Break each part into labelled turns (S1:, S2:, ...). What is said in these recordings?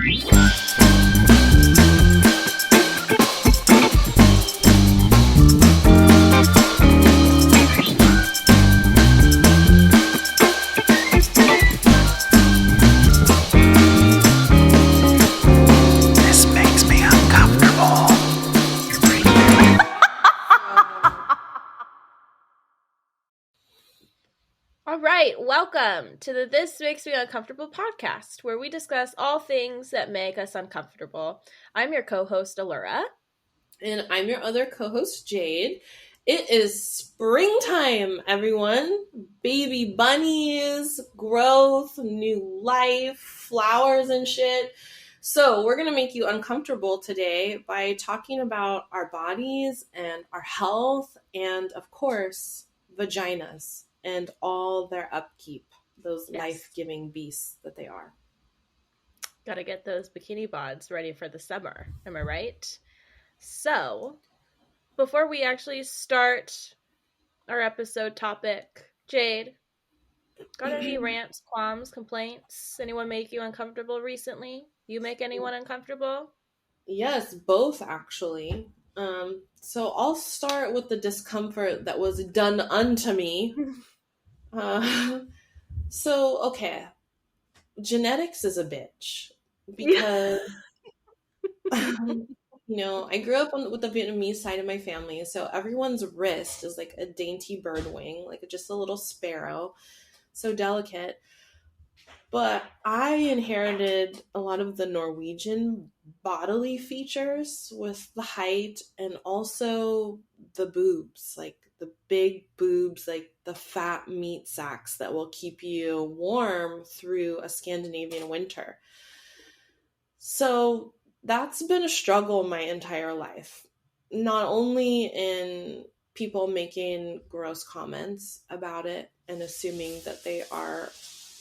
S1: This makes me uncomfortable.
S2: All right, welcome to the This Makes Me Uncomfortable podcast, where we discuss all things that make us uncomfortable. I'm your co-host, Allura.
S3: And I'm your other co-host, Jade. It is springtime, everyone. Baby bunnies, growth, new life, flowers and shit. So we're going to make you uncomfortable today by talking about our bodies and our health and, of course, vaginas and all their upkeep, those life-giving beasts that they are.
S2: Gotta get those bikini bods ready for the summer. Am I right? So, before we actually start our episode topic, Jade, got any rants, qualms, complaints? Anyone make you uncomfortable recently? You make anyone uncomfortable?
S3: Yes, both actually. So I'll start with the discomfort that was done unto me. Okay, genetics is a bitch because I grew up with the Vietnamese side of my family, so everyone's wrist is like a dainty bird wing, like just a little sparrow, so delicate. But I inherited a lot of the Norwegian bodily features with the height and also the boobs, like the big boobs, like the fat meat sacks that will keep you warm through a Scandinavian winter. So that's been a struggle my entire life, not only in people making gross comments about it and assuming that they are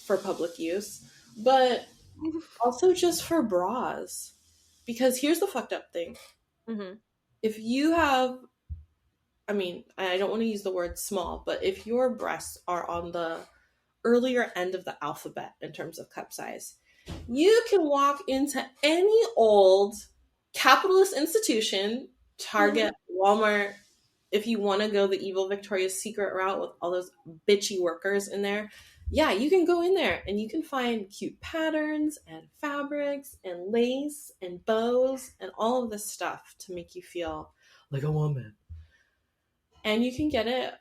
S3: for public use, but also just for bras. Because here's the fucked up thing.
S2: Mm-hmm.
S3: If you have, I don't want to use the word small, but if your breasts are on the earlier end of the alphabet in terms of cup size, you can walk into any old capitalist institution, Target, Walmart, if you want to go the evil Victoria's Secret route with all those bitchy workers in there. Yeah, you can go in there and you can find cute patterns and fabrics and lace and bows and all of this stuff to make you feel like a woman. And you can get it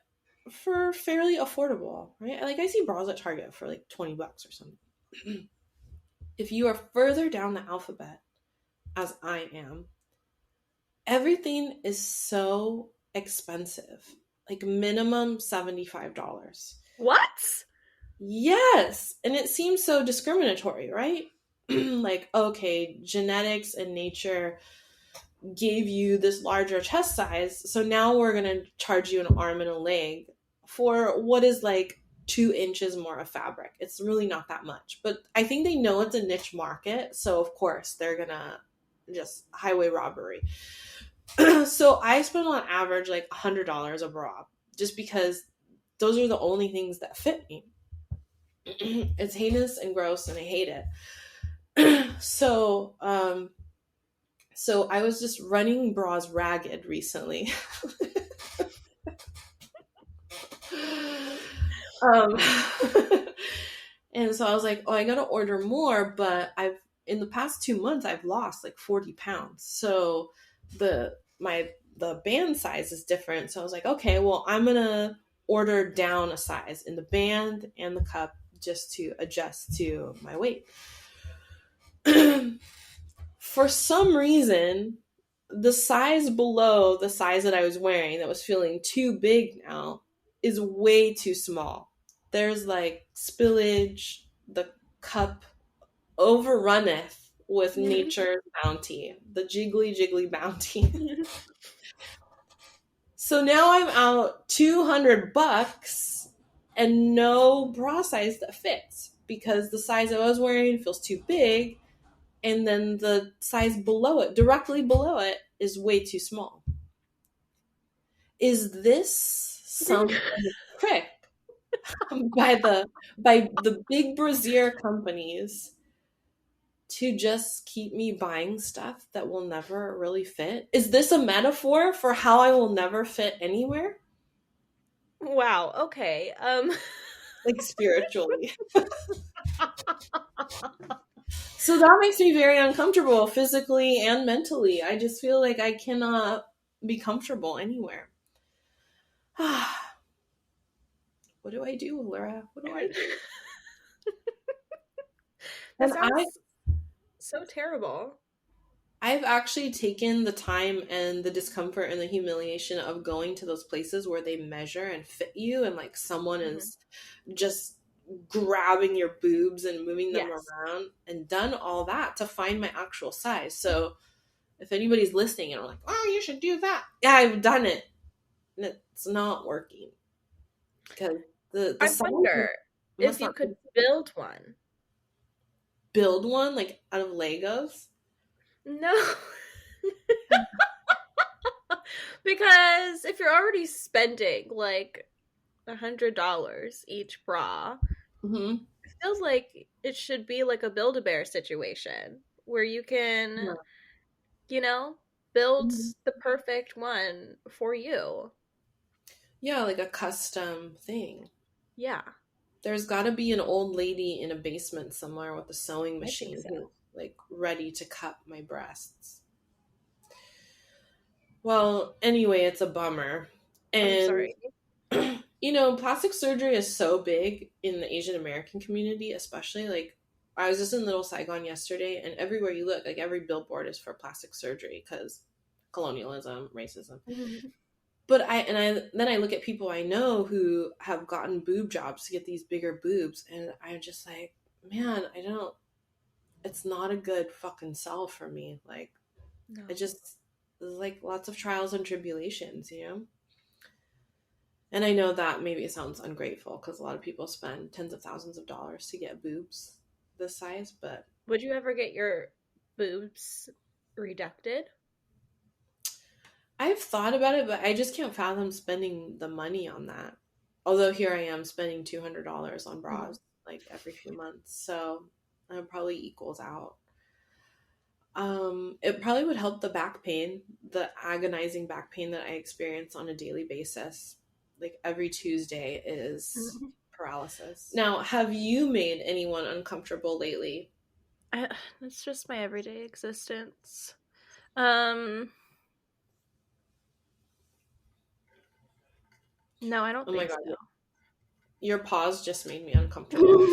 S3: for fairly affordable, right? Like I see bras at Target for like $20 or something. If you are further down the alphabet, as I am, everything is so expensive. Like minimum $75.
S2: What?
S3: Yes. And it seems so discriminatory, right? Like, okay, genetics and nature gave you this larger chest size, so now we're going to charge you an arm and a leg for what is like 2 inches more of fabric. It's really not that much. But I think they know it's a niche market, so of course they're going to just highway robbery. So I spend on average like $100 a bra just because those are the only things that fit me. It's heinous and gross and I hate it. So I was just running bras ragged recently. And so I was like, oh, I gotta order more, but in the past 2 months I've lost like 40 pounds. So the band size is different. So I was like, okay, well, I'm gonna order down a size in the band and the cup just to adjust to my weight. For some reason, the size below the size that I was wearing that was feeling too big now is way too small. There's like spillage, the cup overrunneth with nature's bounty, the jiggly bounty. So now I'm out $200 and no bra size that fits because the size I was wearing feels too big, and then the size below it, directly below it, is way too small. Is this some trick by the big brassiere companies to just keep me buying stuff that will never really fit? Is this a metaphor for how I will never fit anywhere?
S2: Wow, okay.
S3: Like spiritually. So that makes me very uncomfortable physically and mentally. I just feel like I cannot be comfortable anywhere. What do I do, Laura? What do I do?
S2: That
S3: And
S2: sounds so terrible.
S3: I've actually taken the time and the discomfort and the humiliation of going to those places where they measure and fit you, and like someone is just grabbing your boobs and moving them
S2: Yes.
S3: around, and done all that to find my actual size. So if anybody's listening and I'm like, oh, you should do that. Yeah, I've done it. And it's not working. Because the
S2: I
S3: size
S2: wonder if
S3: must
S2: you
S3: not
S2: could build one.
S3: build one like out of Legos.
S2: No. Because if you're already spending like $100 each bra,
S3: Mm-hmm.
S2: it feels like it should be like a Build-A-Bear situation where you can,
S3: Yeah.
S2: you know, build
S3: Mm-hmm.
S2: the perfect one for you.
S3: Yeah, like a custom thing.
S2: Yeah.
S3: There's got to be an old lady in a basement somewhere with a sewing
S2: I think
S3: machine
S2: so.
S3: who's like ready to cut my breasts. Well, anyway, it's a bummer.
S2: I'm
S3: And
S2: sorry.
S3: you know, plastic surgery is so big in the Asian American community, especially. Like, I was just in Little Saigon yesterday, and everywhere you look, like every billboard is for plastic surgery because colonialism, racism. But then I look at people I know who have gotten boob jobs to get these bigger boobs, and I'm just like, man, I don't. It's not a good fucking sell for me. Like,
S2: No.
S3: it just there's like lots of trials and tribulations, you know. And I know that maybe it sounds ungrateful because a lot of people spend tens of thousands of dollars to get boobs this size, but
S2: Would you ever get your boobs reducted?
S3: I've thought about it, but I just can't fathom spending the money on that. Although here I am spending $200 on bras like every few months, so it probably equals out. It probably would help the back pain, the agonizing back pain that I experience on a daily basis. Like every Tuesday is paralysis. Now, have you made anyone uncomfortable lately?
S2: It's just my everyday existence. No, I don't
S3: Oh my
S2: think
S3: god,
S2: so.
S3: your pause just made me uncomfortable.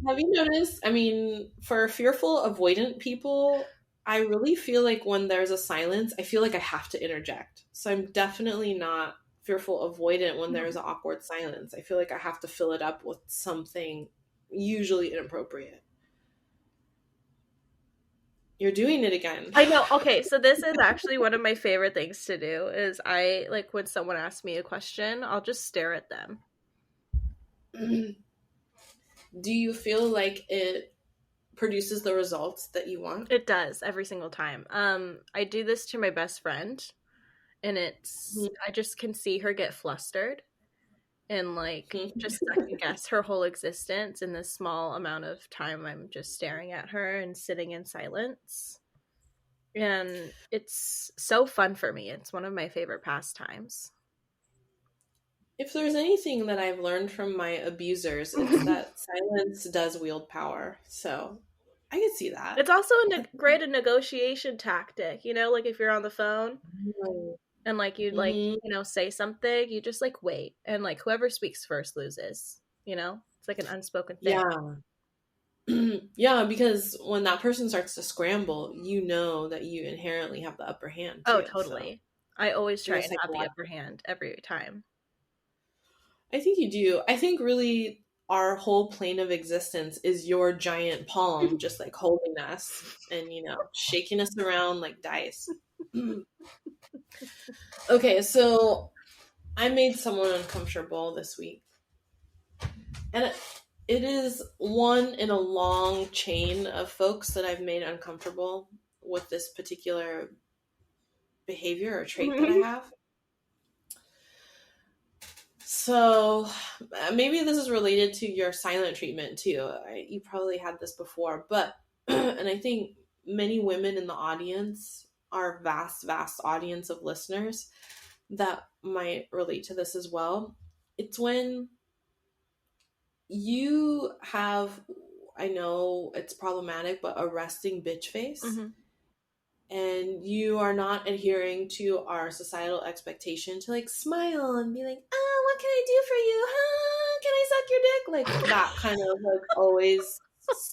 S3: Have you noticed? I mean, for fearful, avoidant people, I really feel like when there's a silence, I feel like I have to interject. So I'm definitely not fearful, avoidant when there's an awkward silence. I feel like I have to fill it up with something usually inappropriate. You're doing it again.
S2: I know. Okay, so this is actually one of my favorite things to do is I like when someone asks me a question, I'll just stare at them.
S3: Do you feel like it produces the results that you want?
S2: It does every single time. I do this to my best friend, and I just can see her get flustered and like just second guess her whole existence in this small amount of time I'm just staring at her and sitting in silence. And it's so fun for me. It's one of my favorite pastimes.
S3: If there's anything that I've learned from my abusers, it's that silence does wield power. So I can see that.
S2: It's also a great negotiation tactic, you know, like if you're on the phone and like you'd like, you know, say something, you just like wait, and like whoever speaks first loses, you know? It's like an unspoken thing.
S3: Yeah. Yeah, because when that person starts to scramble, you know that you inherently have the upper hand too.
S2: Oh, totally. So I always try and have the upper hand every time.
S3: I think you do. I think really our whole plane of existence is your giant palm just like holding us and, you know, shaking us around like dice. Okay, so I made someone uncomfortable this week. And it is one in a long chain of folks that I've made uncomfortable with this particular behavior or trait that I have. So maybe this is related to your silent treatment too. You probably had this before, but and I think many women in the audience, our vast audience of listeners, that might relate to this as well. It's when you have, I know it's problematic, but a resting bitch face.
S2: Mm-hmm.
S3: And you are not adhering to our societal expectation to like smile and be like, oh, what can I do for you? Huh? Can I suck your dick? Like that kind of like always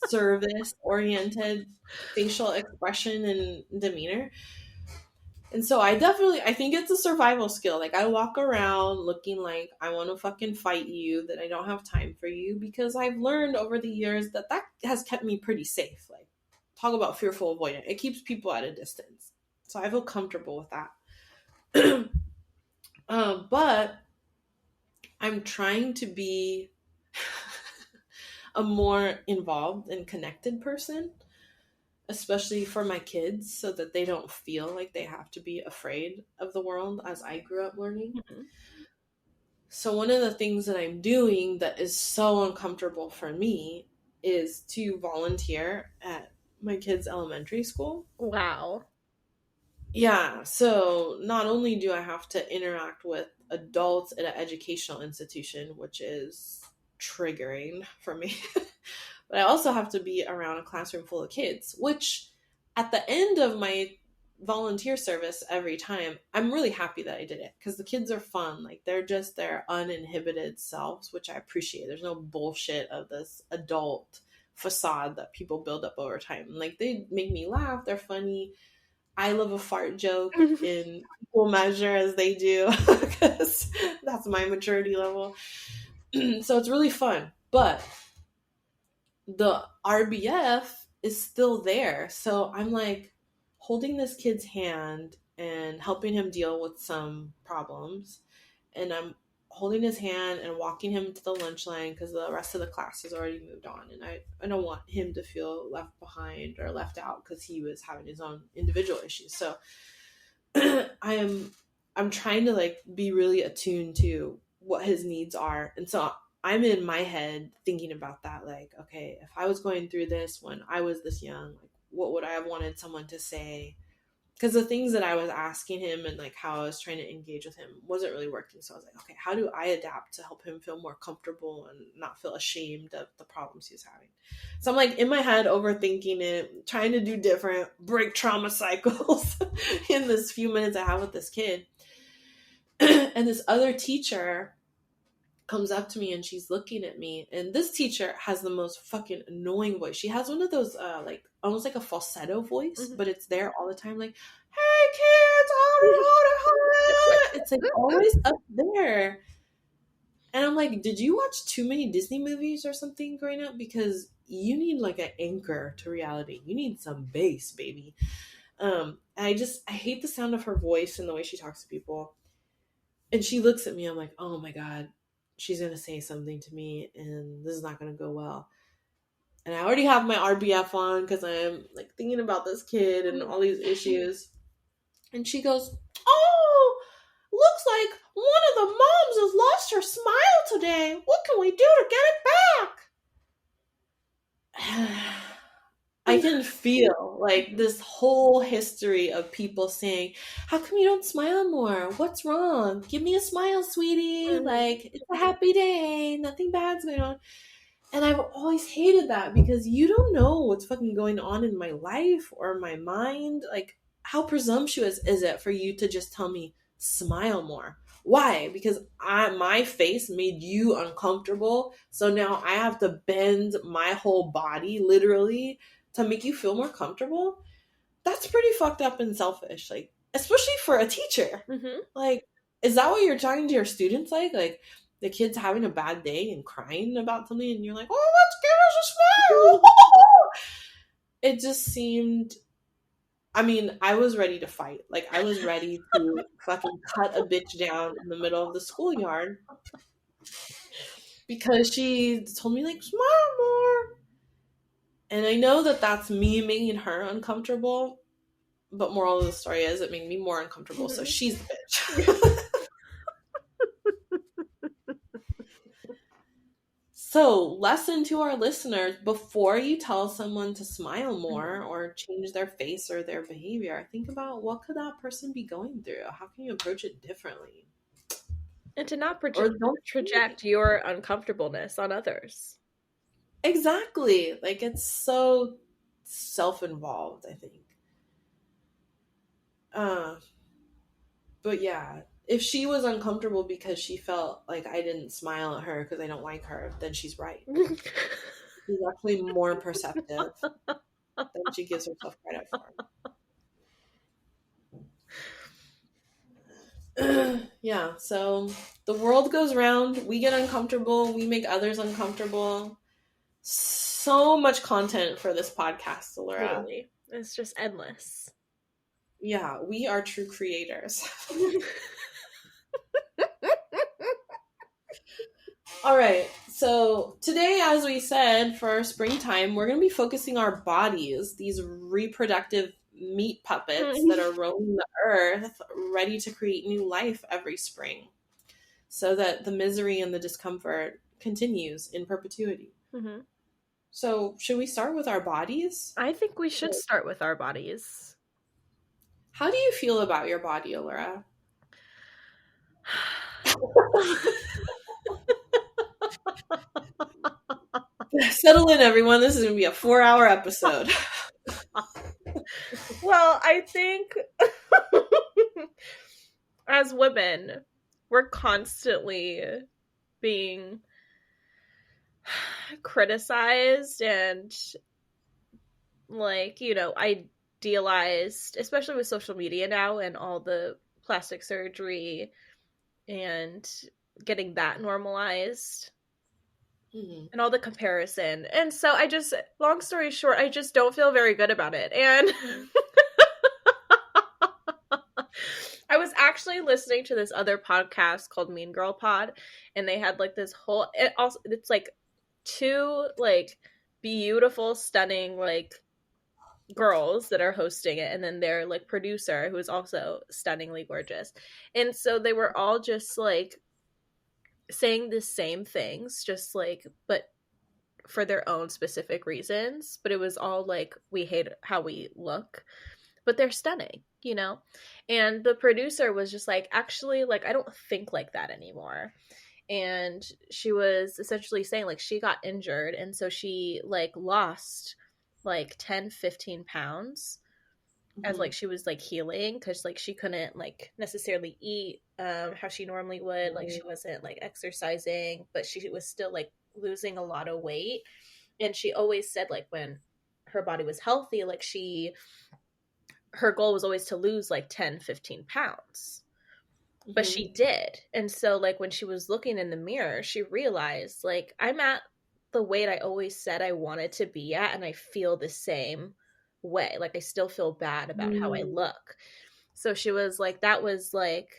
S3: service oriented facial expression and demeanor. And so I think it's a survival skill. Like I walk around looking like I want to fucking fight you, that I don't have time for you, because I've learned over the years that has kept me pretty safe. Like talk about fearful avoidant. It keeps people at a distance. So I feel comfortable with that. But I'm trying to be a more involved and connected person, especially for my kids, so that they don't feel like they have to be afraid of the world as I grew up learning.
S2: Mm-hmm.
S3: So one of the things that I'm doing that is so uncomfortable for me is to volunteer at my kids' elementary school.
S2: Wow.
S3: Yeah, so not only do I have to interact with adults at an educational institution, which is triggering for me, but I also have to be around a classroom full of kids, which at the end of my volunteer service every time, I'm really happy that I did it, because the kids are fun. Like they're just their uninhibited selves, which I appreciate. There's no bullshit of this adult facade that people build up over time. Like they make me laugh, they're funny. I love a fart joke in equal measure as they do, because that's my maturity level. So it's really fun. But the RBF is still there. So I'm like holding this kid's hand and helping him deal with some problems. And I'm holding his hand and walking him to the lunch line because the rest of the class has already moved on. And I don't want him to feel left behind or left out because he was having his own individual issues. So I'm trying to like be really attuned to what his needs are. And so I'm in my head thinking about that, like, okay, if I was going through this when I was this young, like what would I have wanted someone to say? Because the things that I was asking him and like how I was trying to engage with him wasn't really working. So I was like, okay, how do I adapt to help him feel more comfortable and not feel ashamed of the problems he's having? So I'm like in my head overthinking it, trying to do different, break trauma cycles in this few minutes I have with this kid. And this other teacher comes up to me and she's looking at me, and this teacher has the most fucking annoying voice. She has one of those like almost like a falsetto voice,
S2: Mm-hmm.
S3: but it's there all the time, like, hey kids, hold it. It's like always up there. And I'm like, did you watch too many Disney movies or something growing up? Because you need like an anchor to reality. You need some bass, baby. I hate the sound of her voice and the way she talks to people. And she looks at me, I'm like, oh my God, she's going to say something to me and this is not going to go well. And I already have my RBF on because I'm like thinking about this kid and all these issues. And she goes, oh, looks like one of the moms has lost her smile today. What can we do to get it back? I can feel like this whole history of people saying, how come you don't smile more? What's wrong? Give me a smile, sweetie.
S2: Mm-hmm.
S3: Like, it's a happy day. Nothing bad's going on. And I've always hated that because you don't know what's fucking going on in my life or my mind. Like, how presumptuous is it for you to just tell me, smile more? Why? Because my face made you uncomfortable. So now I have to bend my whole body, literally, to make you feel more comfortable. That's pretty fucked up and selfish. Like, especially for a teacher.
S2: Mm-hmm.
S3: Like, is that what you're talking to your students like? Like, the kid's having a bad day and crying about something, and you're like, oh, let's give us a smile. It just seemed, I mean, I was ready to fight. Like, I was ready to fucking cut a bitch down in the middle of the schoolyard because she told me, like, smile more. And I know that that's me making her uncomfortable, but moral of the story is it made me more uncomfortable, so she's the bitch. So, lesson to our listeners, before you tell someone to smile more or change their face or their behavior, think about what could that person be going through? How can you approach it differently?
S2: And to not
S3: Or don't
S2: project your uncomfortableness on others.
S3: exactly. Like it's so self-involved, I think. Uh but yeah, if she was uncomfortable because she felt like I didn't smile at her because I don't like her, then she's right. She's actually more perceptive than she gives herself credit for. Yeah, so the world goes round, we get uncomfortable, we make others uncomfortable. So much content for this podcast, Laura.
S2: Literally. It's just endless.
S3: Yeah, we are true creators. All right, so today, as we said, for springtime, we're going to be focusing our bodies, these reproductive meat puppets that are roaming the earth, ready to create new life every spring, so that the misery and the discomfort continues in perpetuity.
S2: Mm-hmm.
S3: So, should we start with our bodies?
S2: I think we should start with our bodies.
S3: How do you feel about your body, Laura? Settle in, everyone. This is going to be a 4-hour episode.
S2: Well, I think as women, we're constantly being criticized and, like, you know, idealized, especially with social media now and all the plastic surgery and getting that normalized.
S3: Mm-hmm.
S2: And all the comparison. And so I just, long story short, I just don't feel very good about it. And I was actually listening to this other podcast called Mean Girl Pod, and they had like this whole, it's like two like beautiful, stunning like girls that are hosting it, and then their like producer who is also stunningly gorgeous. And so they were all just like saying the same things, just like, but for their own specific reasons, but it was all like, we hate how we look, but they're stunning, you know? And the producer was just like, actually, like, I don't think like that anymore. And she was essentially saying like she got injured, and so she like lost like 10-15 pounds as like she was like healing, because like she couldn't like necessarily eat how she normally would, like she wasn't like exercising, but she was still like losing a lot of weight. And she always said like when her body was healthy, like her goal was always to lose like 10-15 pounds, but she did. And so like when she was looking in the mirror, she realized like, I'm at the weight I always said I wanted to be at, and I feel the same way. Like I still feel bad about how I look. So she was like, that was like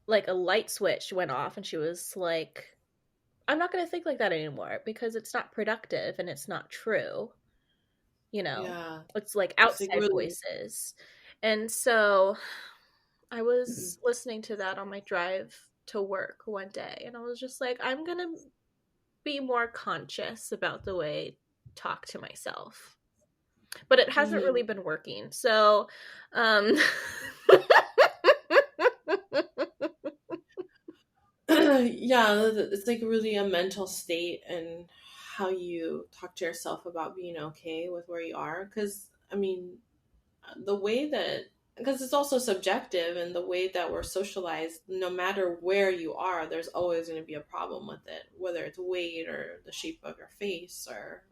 S2: a light switch went off, and she was like, I'm not going to think like that anymore, because it's not productive and it's not true. You know,
S3: Yeah.
S2: it's like outside voices. And so I was listening to that on my drive to work one day, and I was just like, I'm going to be more conscious about the way I talk to myself. But it hasn't really been working. So,
S3: yeah, it's like really a mental state and how you talk to yourself about being okay with where you are. Because, I mean, the way that, because it's also subjective, and the way that we're socialized, no matter where you are, there's always going to be a problem with it, whether it's weight or the shape of your face or,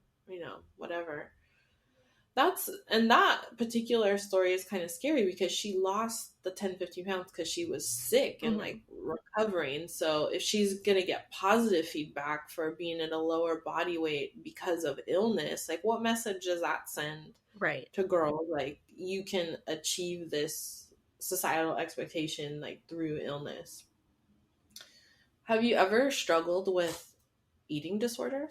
S3: whatever. That particular story is kind of scary because she lost the 10-15 pounds because she was sick and like recovering. So if she's gonna get positive feedback for being at a lower body weight because of illness, like what message does that send to girls? Like, you can achieve this societal expectation like through illness. Have you ever struggled with eating disorders?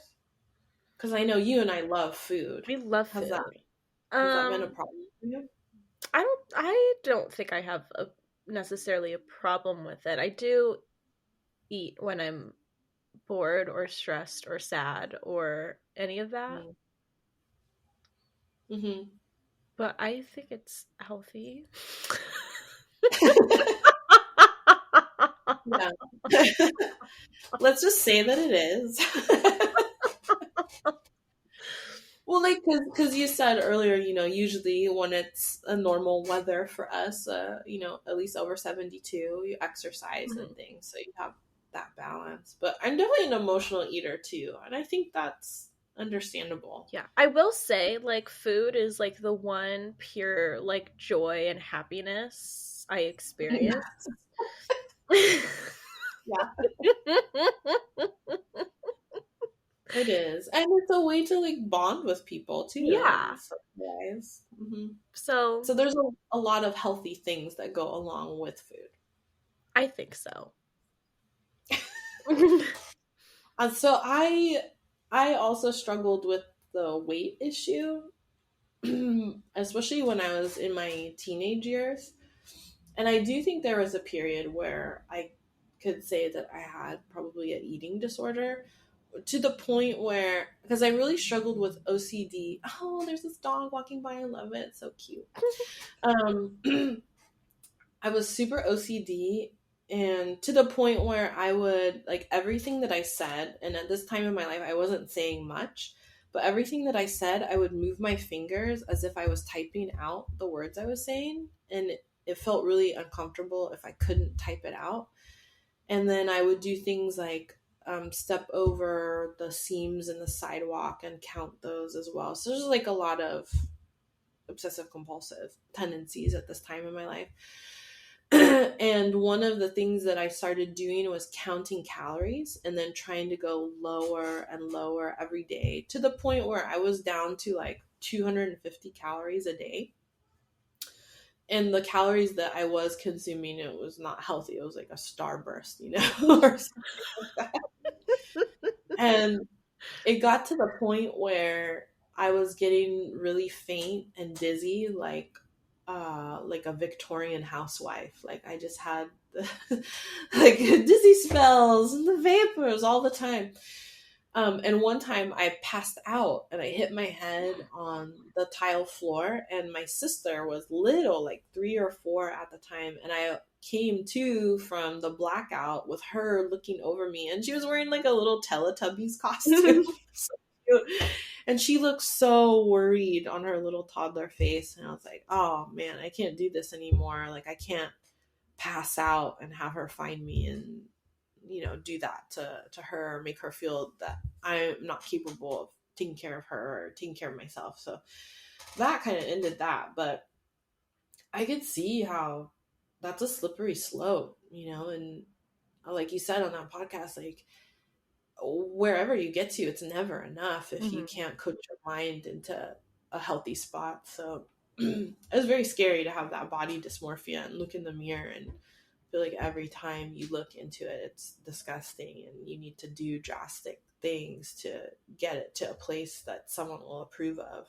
S3: Because I know you and I love food.
S2: We love food.
S3: Has that been a problem for you?
S2: I don't think I have necessarily a problem with it. I do eat when I'm bored or stressed or sad or any of that.
S3: Mm-hmm.
S2: But I think it's healthy.
S3: Yeah. Let's just say that it is. Well, like, because you said earlier, usually when it's a normal weather for us, at least over 72, you exercise and
S2: Mhm.
S3: things, so you have that balance. But I'm definitely an emotional eater too, and I think that's understandable.
S2: Yeah, I will say, like, food is like the one pure like joy and happiness I experience.
S3: Yeah, it is, and it's a way to like bond with people too,
S2: Yeah.
S3: and socialize.
S2: So
S3: So there's a lot of healthy things that go along with food.
S2: I think so.
S3: So I also struggled with the weight issue, especially when I was in my teenage years. And I do think there was a period where I could say that I had probably an eating disorder, to the point where, because I really struggled with OCD. Oh, there's this dog walking by. I love it. It's so cute. Um, I was super OCD, and to the point where I would like everything that I said, and at this time in my life I wasn't saying much, but everything that I said, I would move my fingers as if I was typing out the words I was saying, and it felt really uncomfortable if I couldn't type it out. And then I would do things like step over the seams in the sidewalk and count those as well. So there's like a lot of obsessive compulsive tendencies at this time in my life. And one of the things that I started doing was counting calories and then trying to go lower and lower every day, to the point where I was down to like 250 calories a day. And the calories that I was consuming, it was not healthy. It was like a starburst, or something like that. And it got to the point where I was getting really faint and dizzy, like a Victorian housewife. Like I just had like dizzy spells and the vapors all the time. And one time I passed out and I hit my head on the tile floor, and my sister was little, like 3 or 4 at the time, and I came to from the blackout with her looking over me, and she was wearing like a little Teletubbies costume. So cute. And she looked so worried on her little toddler face, and I was like, oh man, I can't do this anymore. Like I can't pass out and have her find me and do that to her, make her feel that I'm not capable of taking care of her or taking care of myself. So that kind of ended that. But I could see how that's a slippery slope, and like you said on that podcast, like wherever you get to, it's never enough if you can't coach your mind into a healthy spot. So it was very scary to have that body dysmorphia and look in the mirror and feel like every time you look into it, it's disgusting, and you need to do drastic things to get it to a place that someone will approve of.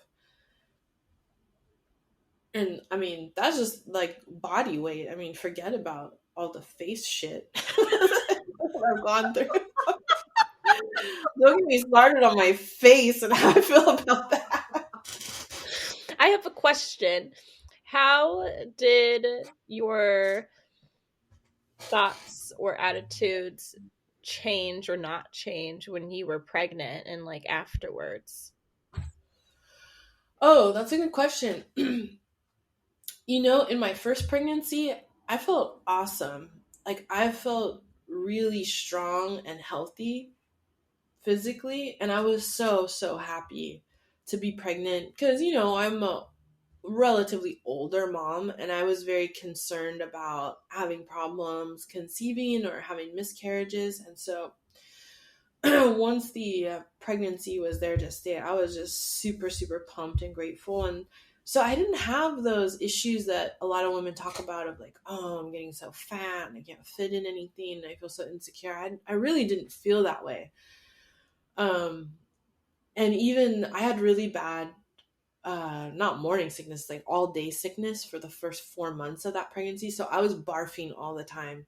S3: And I mean, that's just like body weight. I mean, forget about all the face shit that I've gone through. Don't get me started on my face and how I feel about that.
S2: I have a question. How did your thoughts or attitudes change or not change when you were pregnant and like afterwards?
S3: Oh, that's a good question. In my first pregnancy, I felt awesome. Like I felt really strong and healthy physically, and I was so happy to be pregnant because I'm a relatively older mom, and I was very concerned about having problems conceiving or having miscarriages. And so once the pregnancy was there to stay, I was just super pumped and grateful. And so I didn't have those issues that a lot of women talk about of like, oh, I'm getting so fat and I can't fit in anything and I feel so insecure. I really didn't feel that way. And even I had really bad not morning sickness, like all day sickness for the first 4 months of that pregnancy. So I was barfing all the time.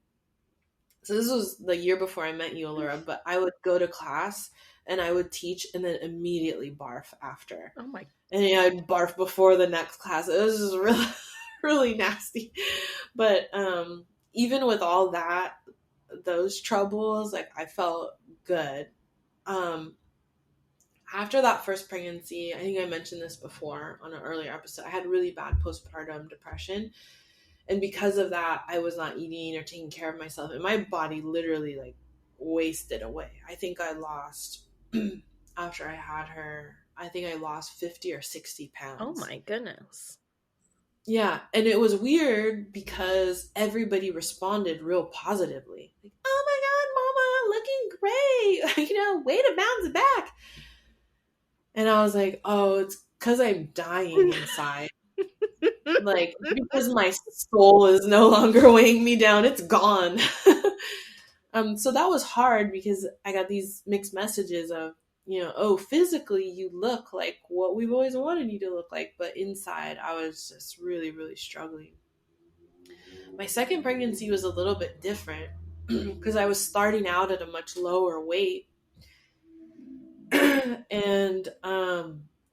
S3: So this was the year before I met you, Laura, but I would go to class and I would teach and then immediately barf after.
S2: Oh my.
S3: And I'd barf before the next class. It was just really, really nasty. But even with all that, those troubles, like I felt good. After that first pregnancy, I think I mentioned this before on an earlier episode, I had really bad postpartum depression. And because of that, I was not eating or taking care of myself. And my body literally like wasted away. I think I lost, after I had her, I think I lost 50 or 60 pounds.
S2: Oh my goodness.
S3: Yeah. And it was weird because everybody responded real positively. Like, oh my God, Mama, looking great. Way to bounce back. And I was like, oh, it's because I'm dying inside. Like, because my soul is no longer weighing me down, it's gone. So that was hard because I got these mixed messages of, oh, physically you look like what we've always wanted you to look like, but inside I was just really, really struggling. My second pregnancy was a little bit different because I was starting out at a much lower weight. And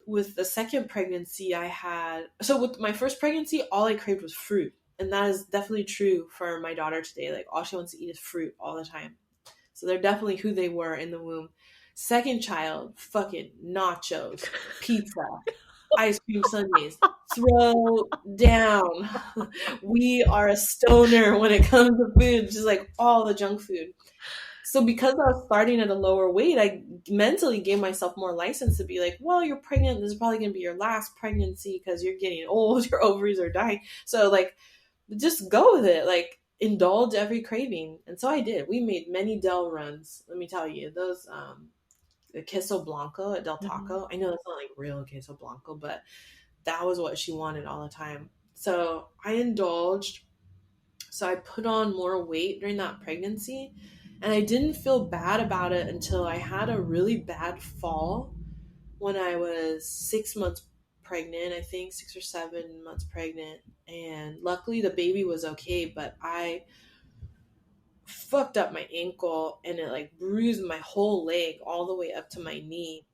S3: with the second pregnancy with my first pregnancy, all I craved was fruit. And that is definitely true for my daughter today. Like, all she wants to eat is fruit all the time. So they're definitely who they were in the womb. Second child, fucking nachos, pizza, ice cream sundaes, throw down. We are a stoner when it comes to food, just like all the junk food. So because I was starting at a lower weight, I mentally gave myself more license to be like, well, you're pregnant. This is probably going to be your last pregnancy because you're getting old. Your ovaries are dying. So like, just go with it. Like, indulge every craving. And so I did. We made many Del runs. Let me tell you, those, the queso blanco at Del Taco. I know that's not like real queso blanco, but that was what she wanted all the time. So I indulged. So I put on more weight during that pregnancy. And I didn't feel bad about it until I had a really bad fall when I was 6 months pregnant, I think 6 or 7 months pregnant. And luckily the baby was okay, but I fucked up my ankle and it like bruised my whole leg all the way up to my knee.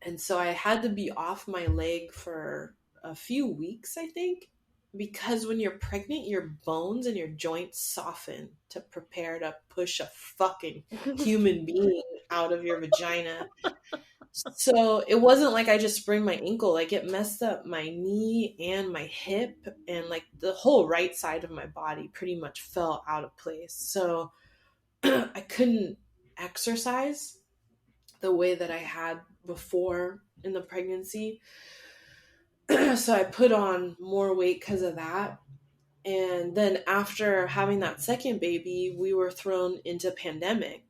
S3: And so I had to be off my leg for a few weeks, I think. Because when you're pregnant, your bones and your joints soften to prepare to push a fucking human being out of your vagina. So it wasn't like I just sprained my ankle. Like, it messed up my knee and my hip, and like the whole right side of my body pretty much fell out of place. So I couldn't exercise the way that I had before in the pregnancy. So I put on more weight because of that. And then after having that second baby, we were thrown into pandemic.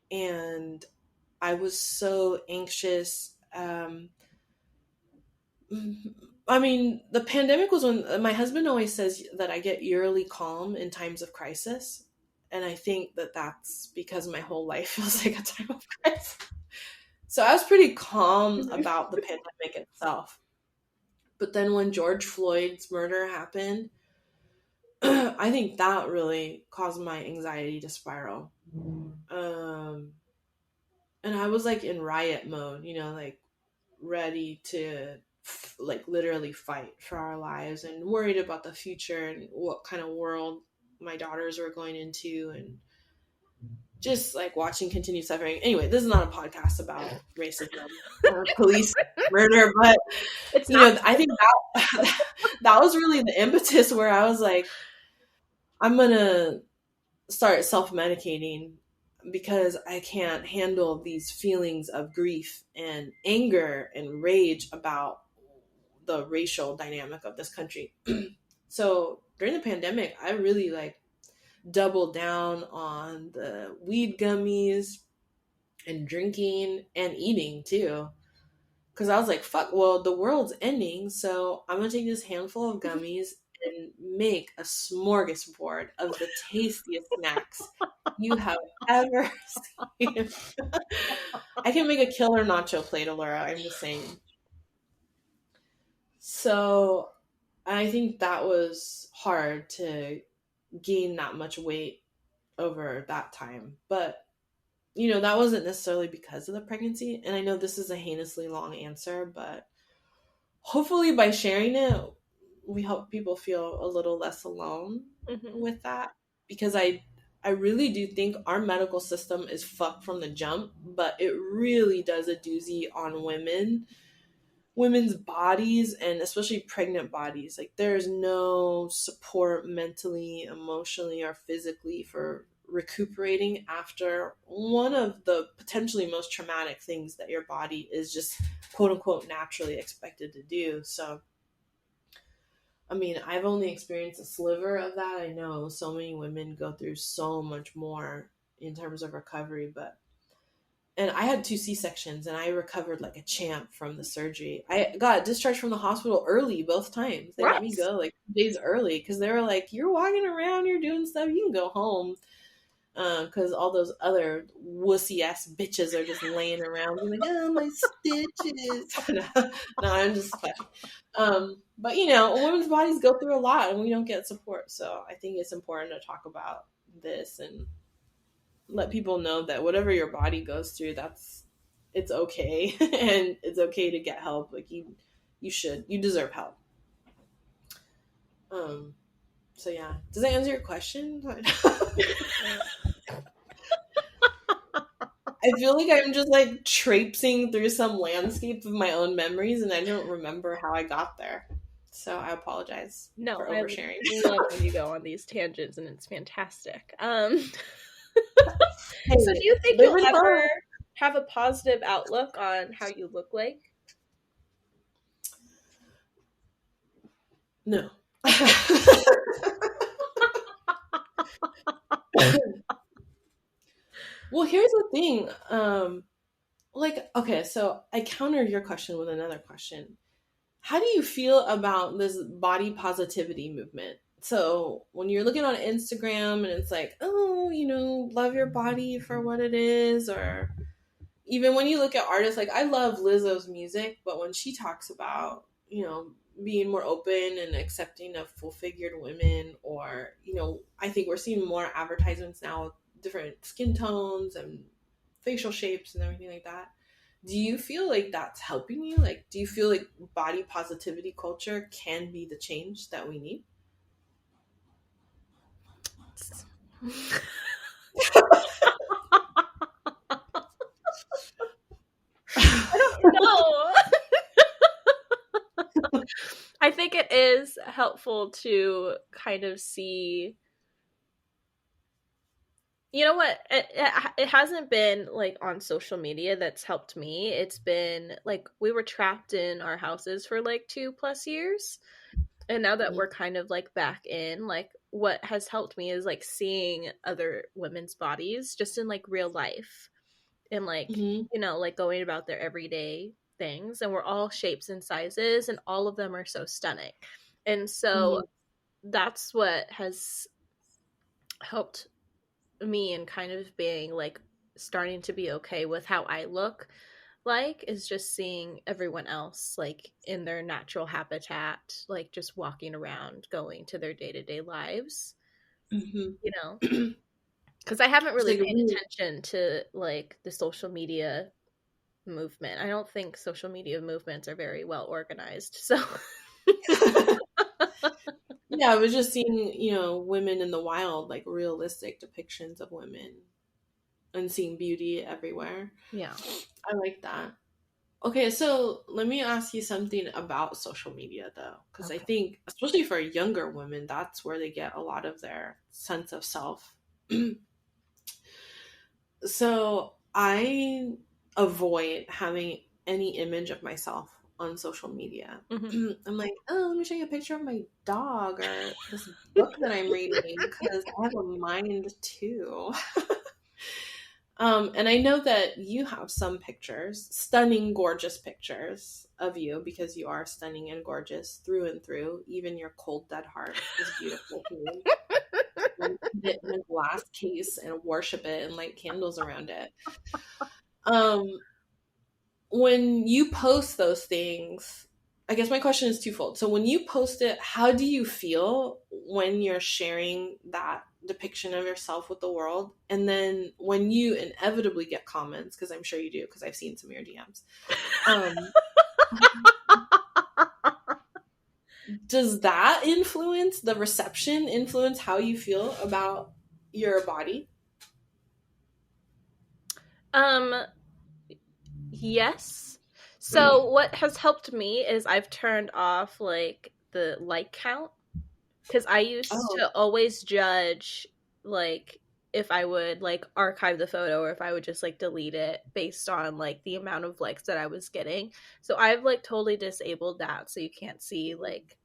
S3: And I was so anxious. I mean, the pandemic was when my husband always says that I get eerily calm in times of crisis. And I think that that's because my whole life feels like a time of crisis. So I was pretty calm about the pandemic itself. But then when George Floyd's murder happened, I think that really caused my anxiety to spiral. And I was like in riot mode, like ready to like literally fight for our lives and worried about the future and what kind of world my daughters were going into, and just like watching continued suffering. Anyway, this is not a podcast about racism or police murder, but it's I think that was really the impetus where I was like, I'm gonna start self-medicating because I can't handle these feelings of grief and anger and rage about the racial dynamic of this country. So during the pandemic, I really like doubled down on the weed gummies and drinking and eating too. Because I was like, fuck, well, the world's ending, so I'm going to take this handful of gummies and make a smorgasbord of the tastiest snacks you have ever seen. I can make a killer nacho plate, Laura. I'm just saying. So I think that was hard to gain that much weight. over that time. But you know, that wasn't necessarily because of the pregnancy. And I know this is a heinously long answer, but hopefully by sharing it, we help people feel a little less alone with that. Because I really do think our medical system is fucked from the jump, but it really does a doozy on women's bodies, and especially pregnant bodies. Like, there's no support mentally, emotionally, or physically for recuperating after one of the potentially most traumatic things that your body is just quote unquote naturally expected to do. So I mean, I've only experienced a sliver of that. I know so many women go through so much more in terms of recovery, but and I had 2 C-sections and I recovered like a champ from the surgery. I got discharged from the hospital early both times. They let me go like 2 days early because they were like, "You're walking around, you're doing stuff, you can go home." Because all those other wussy ass bitches are just laying around being like, "Oh, my stitches." No, I'm just fucking. But you know, women's bodies go through a lot and we don't get support. So I think it's important to talk about this and let people know that whatever your body goes through, it's okay. And it's okay to get help. Like you deserve help. So yeah, does that answer your question? I feel like I'm just like traipsing through some landscape of my own memories and I don't remember how I got there. So I apologize for oversharing.
S2: I love when you go on these tangents and it's fantastic.
S3: Hey,
S2: so do you think you'll ever have a positive outlook on how you look like?
S3: No. Well, here's the thing. Like, okay, so I countered your question with another question. How do you feel about this body positivity movement? So when you're looking on Instagram and it's like, oh, you know, love your body for what it is, or even when you look at artists, like I love Lizzo's music, but when she talks about, you know, being more open and accepting of full-figured women, or, you know, I think we're seeing more advertisements now with different skin tones and facial shapes and everything like that. Do you feel like that's helping you? Like, do you feel like body positivity culture can be the change that we need?
S2: I don't know. I think it is helpful to kind of see. You know what? It hasn't been like on social media that's helped me. It's been like we were trapped in our houses for like 2+ years. And now that we're kind of like back in, like what has helped me is like seeing other women's bodies just in like real life and like, you know, like going about their everyday things. And we're all shapes and sizes and all of them are so stunning. And so that's what has helped me in kind of being like starting to be okay with how I look like is just seeing everyone else like in their natural habitat, like just walking around, going to their day-to-day lives. You know, because I haven't really paid attention to like the social media movement. I don't think social media movements are very well organized. So
S3: yeah, I was just seeing, you know, women in the wild, like realistic depictions of women and seeing beauty everywhere.
S2: Yeah.
S3: I like that. Okay, so let me ask you something about social media though, because I think, especially for younger women, that's where they get a lot of their sense of self. So I avoid having any image of myself on social media. I'm like, oh, let me show you a picture of my dog or this book that I'm reading because I have a mind too. And I know that you have some pictures, stunning, gorgeous pictures of you because you are stunning and gorgeous through and through. Even your cold, dead heart is beautiful to me. And put it in a glass case and worship it and light candles around it. When you post those things, I guess my question is twofold. So when you post it, how do you feel when you're sharing that depiction of yourself with the world, and then when you inevitably get comments, because I'm sure you do, because I've seen some of your DMs, does that influence the reception, influence how you feel about your body?
S2: Yes. So what has helped me is I've turned off like the like count, because I used
S3: Oh.
S2: to always judge like if I would like archive the photo or if I would just like delete it based on like the amount of likes that I was getting. So I've like totally disabled that, so you can't see like,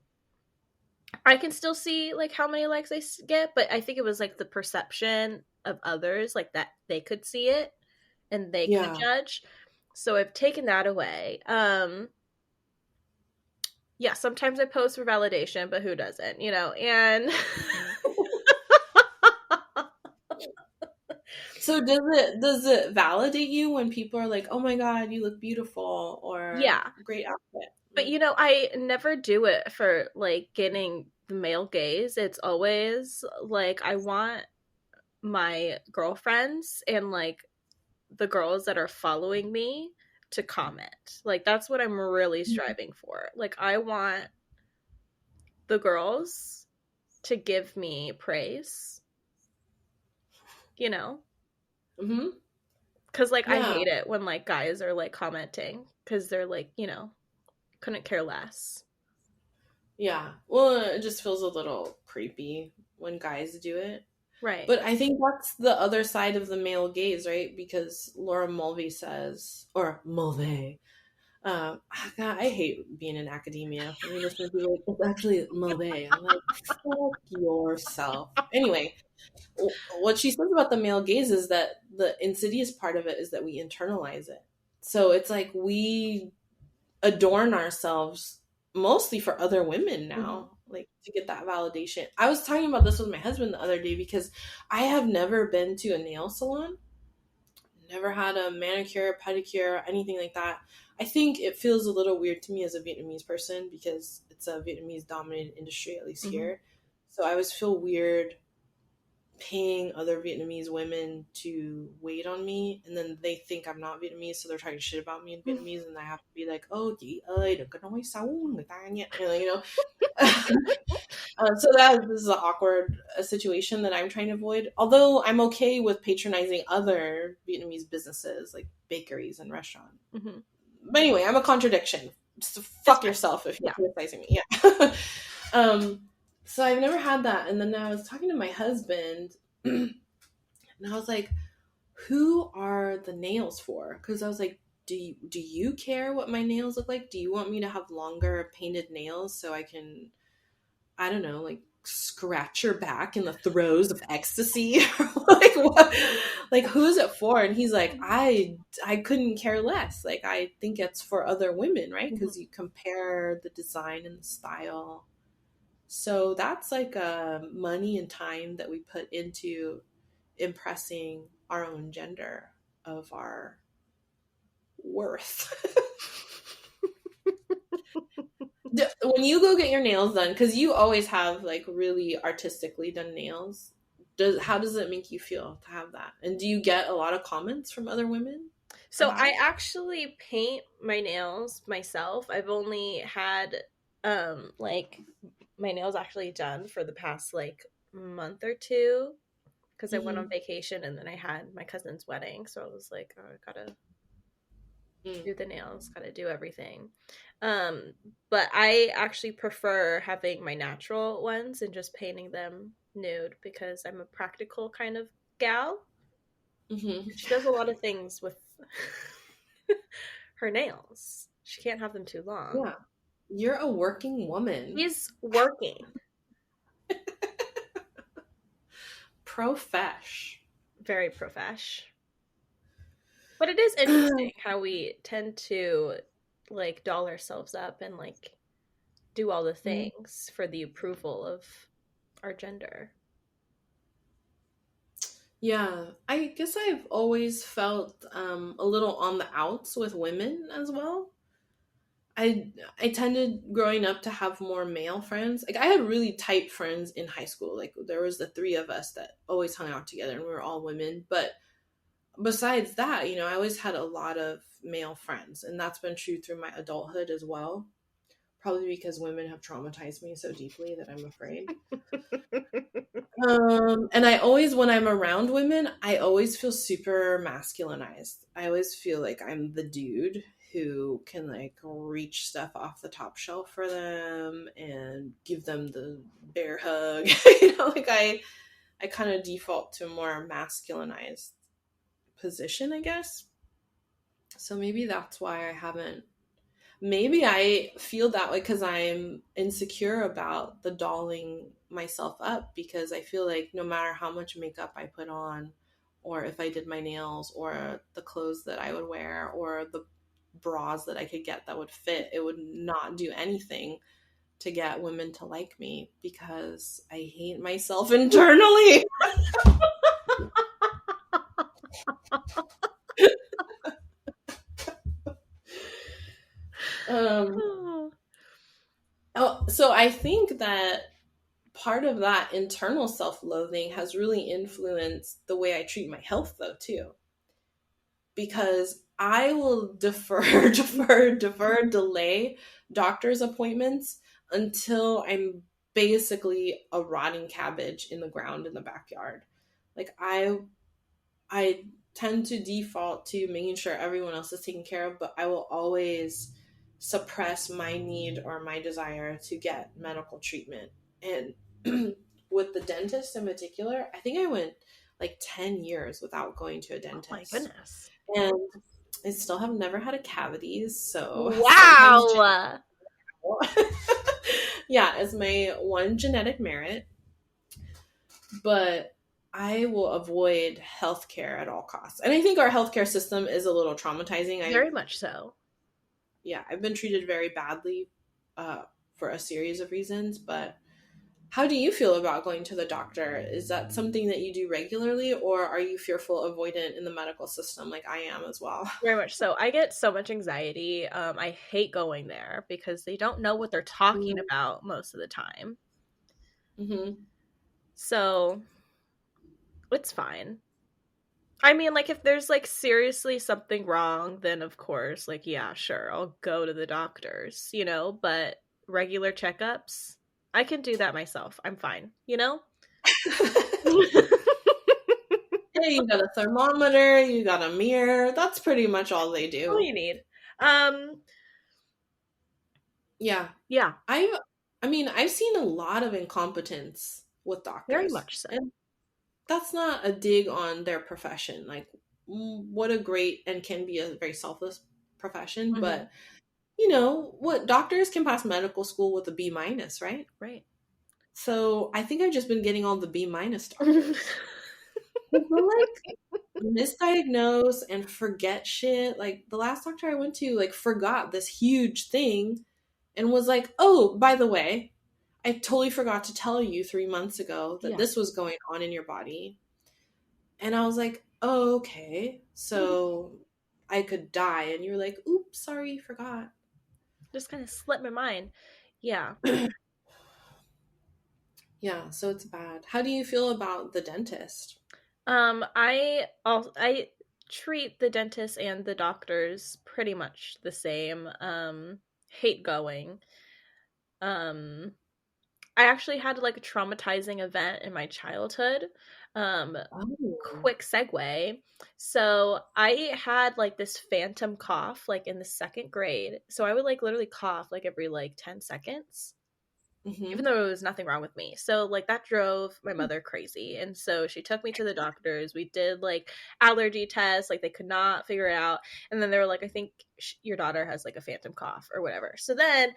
S2: I can still see like how many likes I get, but I think it was like the perception of others, like that they could see it and they could
S3: Yeah.
S2: judge. So I've taken that away. Yeah, sometimes I post for validation, but who doesn't, you know? And
S3: So does it validate you when people are like, "Oh my God, you look beautiful," or
S2: yeah,
S3: "Great outfit"?
S2: but you know, I never do it for like getting the male gaze. It's always like I want my girlfriends and like the girls that are following me to comment. Like that's what I'm really striving for. Like I want the girls to give me praise, you know?
S3: Mm-hmm.
S2: Cuz like I
S3: Yeah.
S2: hate it when like guys are like commenting cuz they're like, you know, couldn't care less.
S3: Yeah. Well, it just feels a little creepy when guys do it.
S2: Right.
S3: But I think that's the other side of the male gaze, right? Because Laura Mulvey says, or Mulvey, God, I hate being in academia. When you listen to people like, it's actually Mulvey. I'm like, fuck yourself. Anyway, what she says about the male gaze is that the insidious part of it is that we internalize it. So it's like we adorn ourselves mostly for other women
S2: Mm-hmm.
S3: now, like to get that validation. I was talking about this with my husband the other day because I have never been to a nail salon, never had a manicure, pedicure, anything like that. I think it feels a little weird to me as a Vietnamese person because it's a Vietnamese dominated industry, at least
S2: Mm-hmm.
S3: here. So I always feel weird paying other Vietnamese women to wait on me, and then they think I'm not Vietnamese, so they're talking shit about me in Vietnamese, and I have to be like, "Oh, chị ơi, đừng có nói xấu người ta nhé," you know. So that this is an awkward situation that I'm trying to avoid. Although I'm okay with patronizing other Vietnamese businesses like bakeries and restaurants.
S2: Mm-hmm.
S3: But anyway, I'm a contradiction. Just
S2: It's
S3: fuck
S2: fine.
S3: yourself if you're
S2: Yeah.
S3: criticizing me. Yeah. So I've never had that, and then I was talking to my husband, and I was like, "Who are the nails for?" Because I was like, "Do you care what my nails look like? Do you want me to have longer painted nails so I can, I don't know, like scratch your back in the throes of ecstasy?" Like what? Like who's it for? And he's like, I couldn't care less. Like I think it's for other women, right?
S2: Mm-hmm.
S3: Because you compare the design and the style. So that's like money and time that we put into impressing our own gender of our worth. When you go get your nails done, because you always have like really artistically done nails, how does it make you feel to have that? And do you get a lot of comments from other women
S2: So
S3: about
S2: I
S3: it?
S2: actually paint my nails myself. I've only had like my nails actually done for the past like month or two because I went on
S3: Mm-hmm.
S2: vacation and then I had my cousin's wedding, so I was like, oh, I gotta
S3: Mm.
S2: do the nails, gotta do everything. Um, but I actually prefer having my natural ones and just painting them nude because I'm a practical kind of gal.
S3: Mm-hmm.
S2: She does a lot of things with her nails. She can't have them too long.
S3: Yeah, you're a working woman.
S2: She's working.
S3: Profesh.
S2: Very profesh. But it is interesting how we tend to like doll ourselves up and like do all the things for the approval of our gender.
S3: Yeah, I guess I've always felt a little on the outs with women as well. I tended growing up to have more male friends. Like I had really tight friends in high school. Like there was the three of us that always hung out together and we were all women. But besides that, you know, I always had a lot of male friends, and that's been true through my adulthood as well. Probably because women have traumatized me so deeply that I'm afraid. And I always, when I'm around women, I always feel super masculinized. I always feel like I'm the dude who can like reach stuff off the top shelf for them and give them the bear hug. You know, like I kind of default to a more masculinized position, I guess. So maybe that's why I haven't. Maybe I feel that way because I'm insecure about the dolling myself up, because I feel like no matter how much makeup I put on, or if I did my nails, or the clothes that I would wear, or the bras that I could get that would fit, it would not do anything to get women to like me because I hate myself internally. So I think that part of that internal self-loathing has really influenced the way I treat my health, though, too. Because I will delay doctor's appointments until I'm basically a rotting cabbage in the ground in the backyard. Like I tend to default to making sure everyone else is taken care of, but I will always suppress my need or my desire to get medical treatment. And with the dentist in particular, I think I went like 10 years without going to a dentist.
S2: Oh my goodness.
S3: And I still have never had a cavities, so
S2: wow.
S3: Yeah, it's my one genetic merit. But I will avoid healthcare at all costs. And I think our healthcare system is a little traumatizing.
S2: Very much so.
S3: Yeah, I've been treated very badly for a series of reasons. But how do you feel about going to the doctor? Is that something that you do regularly, or are you fearful, avoidant in the medical system like I am as well?
S2: Very much so. I get so much anxiety. I hate going there because they don't know what they're talking about most of the time.
S3: Mm-hmm.
S2: So it's fine. I mean, like, if there's, like, seriously something wrong, then, of course, like, yeah, sure, I'll go to the doctors, you know? But regular checkups, I can do that myself. I'm fine, you know?
S3: Yeah, you got a thermometer, you got a mirror. That's pretty much all they do.
S2: All you need.
S3: Yeah.
S2: Yeah.
S3: I mean, I've seen a lot of incompetence with doctors.
S2: Very much so.
S3: And that's not a dig on their profession. Like, what a great and can be a very selfless profession. Mm-hmm. But, you know, what doctors can pass medical school with a B-, right?
S2: Right.
S3: So I think I've just been getting all the B- doctors. They'll like misdiagnose and forget shit. Like the last doctor I went to like forgot this huge thing and was like, oh, by the way, I totally forgot to tell you 3 months ago that this was going on in your body. And I was like, oh, okay. So I could die. And you were like, oops, sorry, forgot.
S2: Just kind of slipped my mind. Yeah.
S3: Yeah, so it's bad. How do you feel about the dentist?
S2: I treat the dentist and the doctors pretty much the same. Hate going. I actually had like a traumatizing event in my childhood. Quick segue. So I had like this phantom cough like in the 2nd grade. So I would like literally cough like every like 10 seconds. Mm-hmm. Even though there was nothing wrong with me. So like that drove my mother crazy. And so she took me to the doctors. We did like allergy tests. Like they could not figure it out. And then they were like, I think your daughter has like a phantom cough or whatever. So then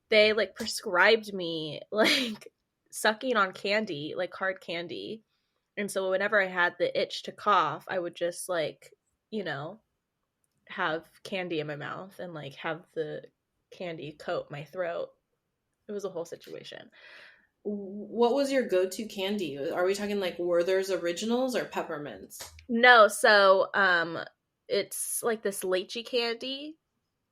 S2: they like prescribed me like sucking on candy, like hard candy. And so whenever I had the itch to cough, I would just like, you know, have candy in my mouth and like have the candy coat my throat. It was a whole situation.
S3: What was your go-to candy? Are we talking like Werther's Originals or Peppermints?
S2: No, so it's like this lychee candy.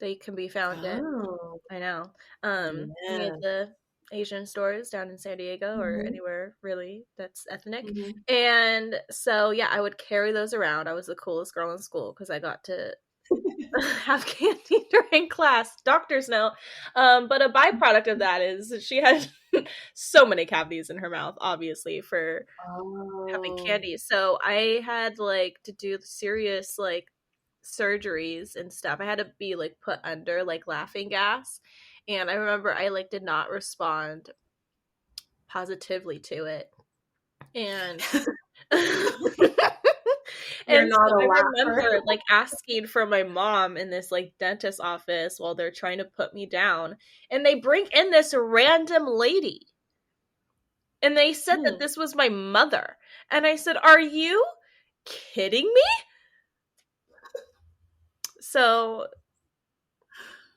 S2: They can be found at,
S3: Oh,
S2: I know, any
S3: yeah.
S2: of the Asian stores down in San Diego or
S3: Mm-hmm.
S2: anywhere really that's ethnic.
S3: Mm-hmm.
S2: And so, yeah, I would carry those around. I was the coolest girl in school because I got to have candy during class. Doctors know. But a byproduct of that is she had so many cavities in her mouth, obviously, for having
S3: Oh.
S2: candy. So I had like to do serious like surgeries and stuff. I had to be like put under like laughing gas. And I remember I like did not respond positively to it. And
S3: You're
S2: and so
S3: not a
S2: I
S3: laugher.
S2: remember like asking for my mom in this like dentist office while they're trying to put me down, and they bring in this random lady, and they said that
S3: Hmm.
S2: this was my mother, and I said, "Are you kidding me?" So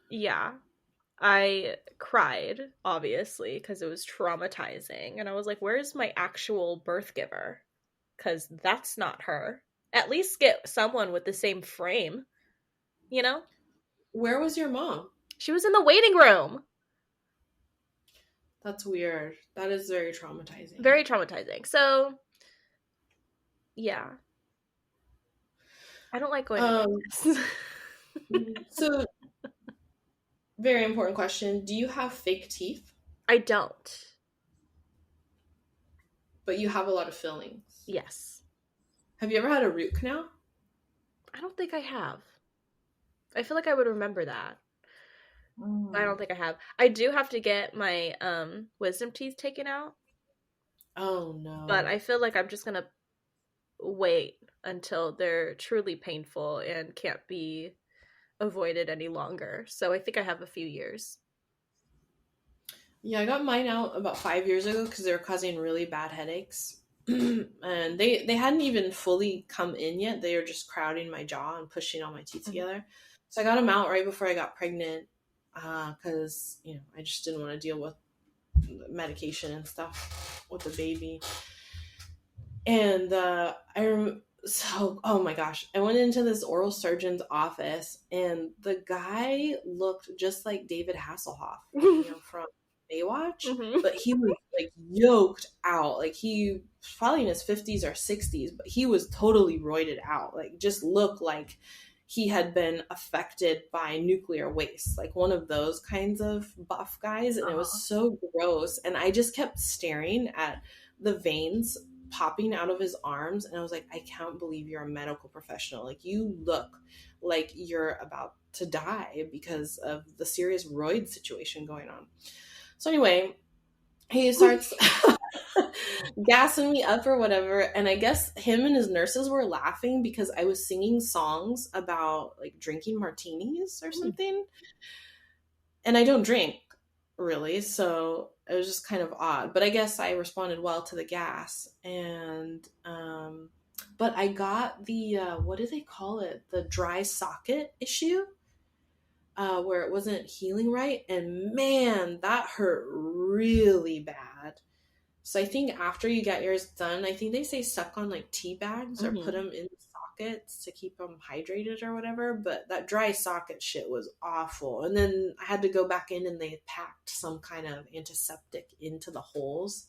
S2: yeah, I cried obviously because it was traumatizing, and I was like, "Where's my actual birth giver?" Because that's not her. At least get someone with the same frame, you know?
S3: Where was your mom?
S2: She was in the waiting room.
S3: That's weird. That is very traumatizing.
S2: Very traumatizing. So, yeah. I don't like going to
S3: Um,
S2: dentists.
S3: so very important question. Do you have fake teeth?
S2: I don't.
S3: But you have a lot of fillings.
S2: Yes.
S3: Have you ever had a root canal?
S2: I don't think I have. I feel like I would remember that. I don't think I have. I do have to get my wisdom teeth taken out,
S3: Oh
S2: but
S3: no.
S2: I feel like I'm just gonna wait until they're truly painful and can't be avoided any longer. So I think I have a few years.
S3: Yeah, I got mine out about 5 years ago because they were causing really bad headaches. And they hadn't even fully come in yet. They were just crowding my jaw and pushing all my teeth together. So I got them out right before I got pregnant because I just didn't want to deal with medication and stuff with the baby. And oh my gosh, I went into this oral surgeon's office, and the guy looked just like David Hasselhoff, from Baywatch,
S2: Mm-hmm.
S3: but he was like yoked out. Like he was probably in his 50s or 60s, but he was totally roided out. Like just looked like he had been affected by nuclear waste, like one of those kinds of buff guys. And it was so gross. And I just kept staring at the veins popping out of his arms, and I was like, I can't believe you're a medical professional. Like you look like you're about to die because of the serious roid situation going on. So anyway, he starts gassing me up or whatever, and I guess him and his nurses were laughing because I was singing songs about like drinking martinis or something, and I don't drink really, so it was just kind of odd. But I guess I responded well to the gas, and but I got the what do they call it, the dry socket issue, where it wasn't healing right, and man, that hurt really bad. So I think after you get yours done, I think they say suck on like tea bags or put them in sockets to keep them hydrated or whatever. But that dry socket shit was awful. And then I had to go back in, and they packed some kind of antiseptic into the holes.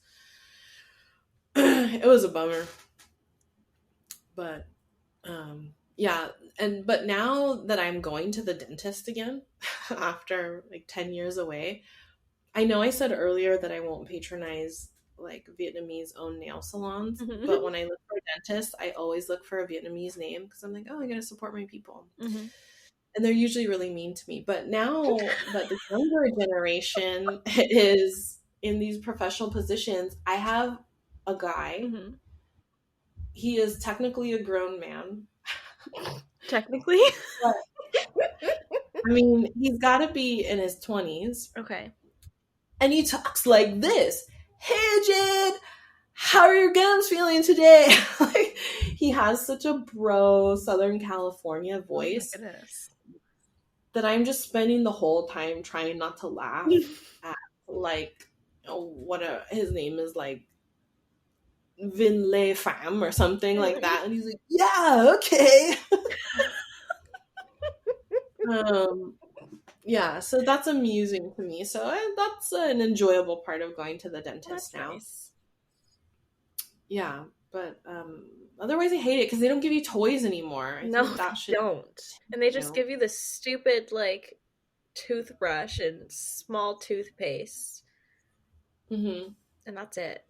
S3: It was a bummer. But yeah, but now that I'm going to the dentist again after like 10 years away, I know I said earlier that I won't patronize like Vietnamese owned nail salons, but when I look for a dentist, I always look for a Vietnamese name because I'm like, oh, I gotta support my people. And they're usually really mean to me. But now that the younger generation is in these professional positions, I have a guy. He is technically a grown man.
S2: Technically?
S3: But, I mean, he's got to be in his 20s.
S2: Okay.
S3: And he talks like this. Hey, Jade, how are your gums feeling today? Like, he has such a bro Southern California voice that I'm just spending the whole time trying not to laugh at, like, his name is like Vin Le Fam or something like that. And he's like, yeah, okay. Yeah, so that's amusing to me. So that's an enjoyable part of going to the
S2: Well,
S3: dentist
S2: that's
S3: now.
S2: nice.
S3: Yeah, but otherwise I hate it because they don't give you toys anymore. I
S2: No,
S3: think that
S2: they
S3: should,
S2: don't. And they
S3: you
S2: just
S3: know.
S2: give you this stupid, like, toothbrush and small toothpaste,
S3: Hmm.
S2: and that's it.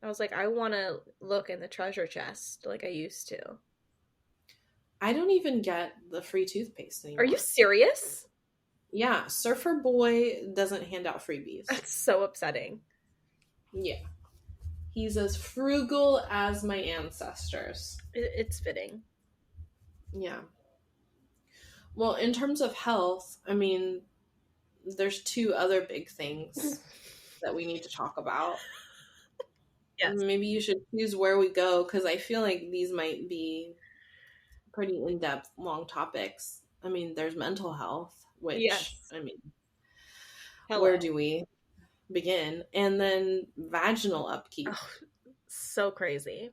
S2: I was like, I want to look in the treasure chest like I used to.
S3: I don't even get the free toothpaste
S2: Are you
S3: anymore.
S2: serious?
S3: Yeah, Surfer Boy doesn't hand out freebies.
S2: That's so upsetting.
S3: Yeah. He's as frugal as my ancestors.
S2: It's fitting.
S3: Yeah. Well, in terms of health, I mean, there's two other big things that we need to talk about.
S2: Yes.
S3: Maybe you should choose where we go because I feel like these might be pretty in depth, long topics. I mean, there's mental health, which,
S2: Yes.
S3: I mean, where
S2: Hello.
S3: do we begin? And then vaginal upkeep.
S2: Oh, so crazy.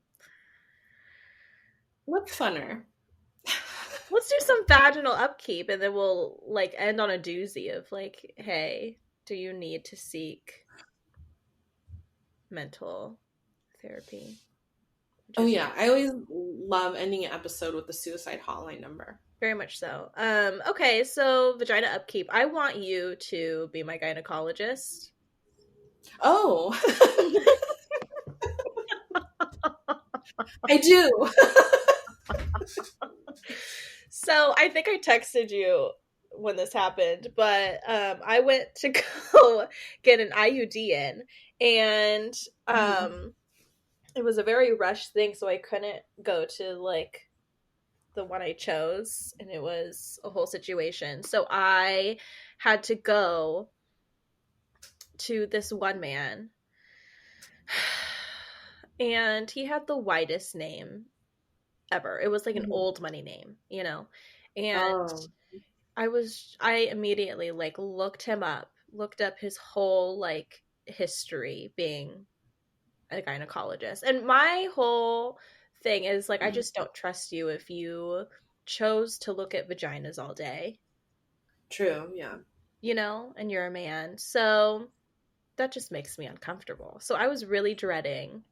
S3: What's funner?
S2: Let's do some vaginal upkeep and then we'll like end on a doozy of like, hey, do you need to seek mental therapy?
S3: Oh,
S2: Just
S3: yeah. I always love ending an episode with the suicide hotline number.
S2: very much so. Okay, so vagina upkeep. I want you to be my gynecologist.
S3: Oh, I do.
S2: So I think I texted you when this happened, but I went to go get an IUD in, and it was a very rushed thing, so I couldn't go to like the one I chose, and it was a whole situation. So I had to go to this one man, and he had the whitest name ever. It was like an
S3: Mhm.
S2: old money name, you know, and
S3: Oh.
S2: I immediately like looked him up, looked up his whole like history being a gynecologist. And my whole thing is like I just don't trust you if you chose to look at vaginas all day,
S3: True, yeah.
S2: you know, and you're a man. So that just makes me uncomfortable. So I was really dreading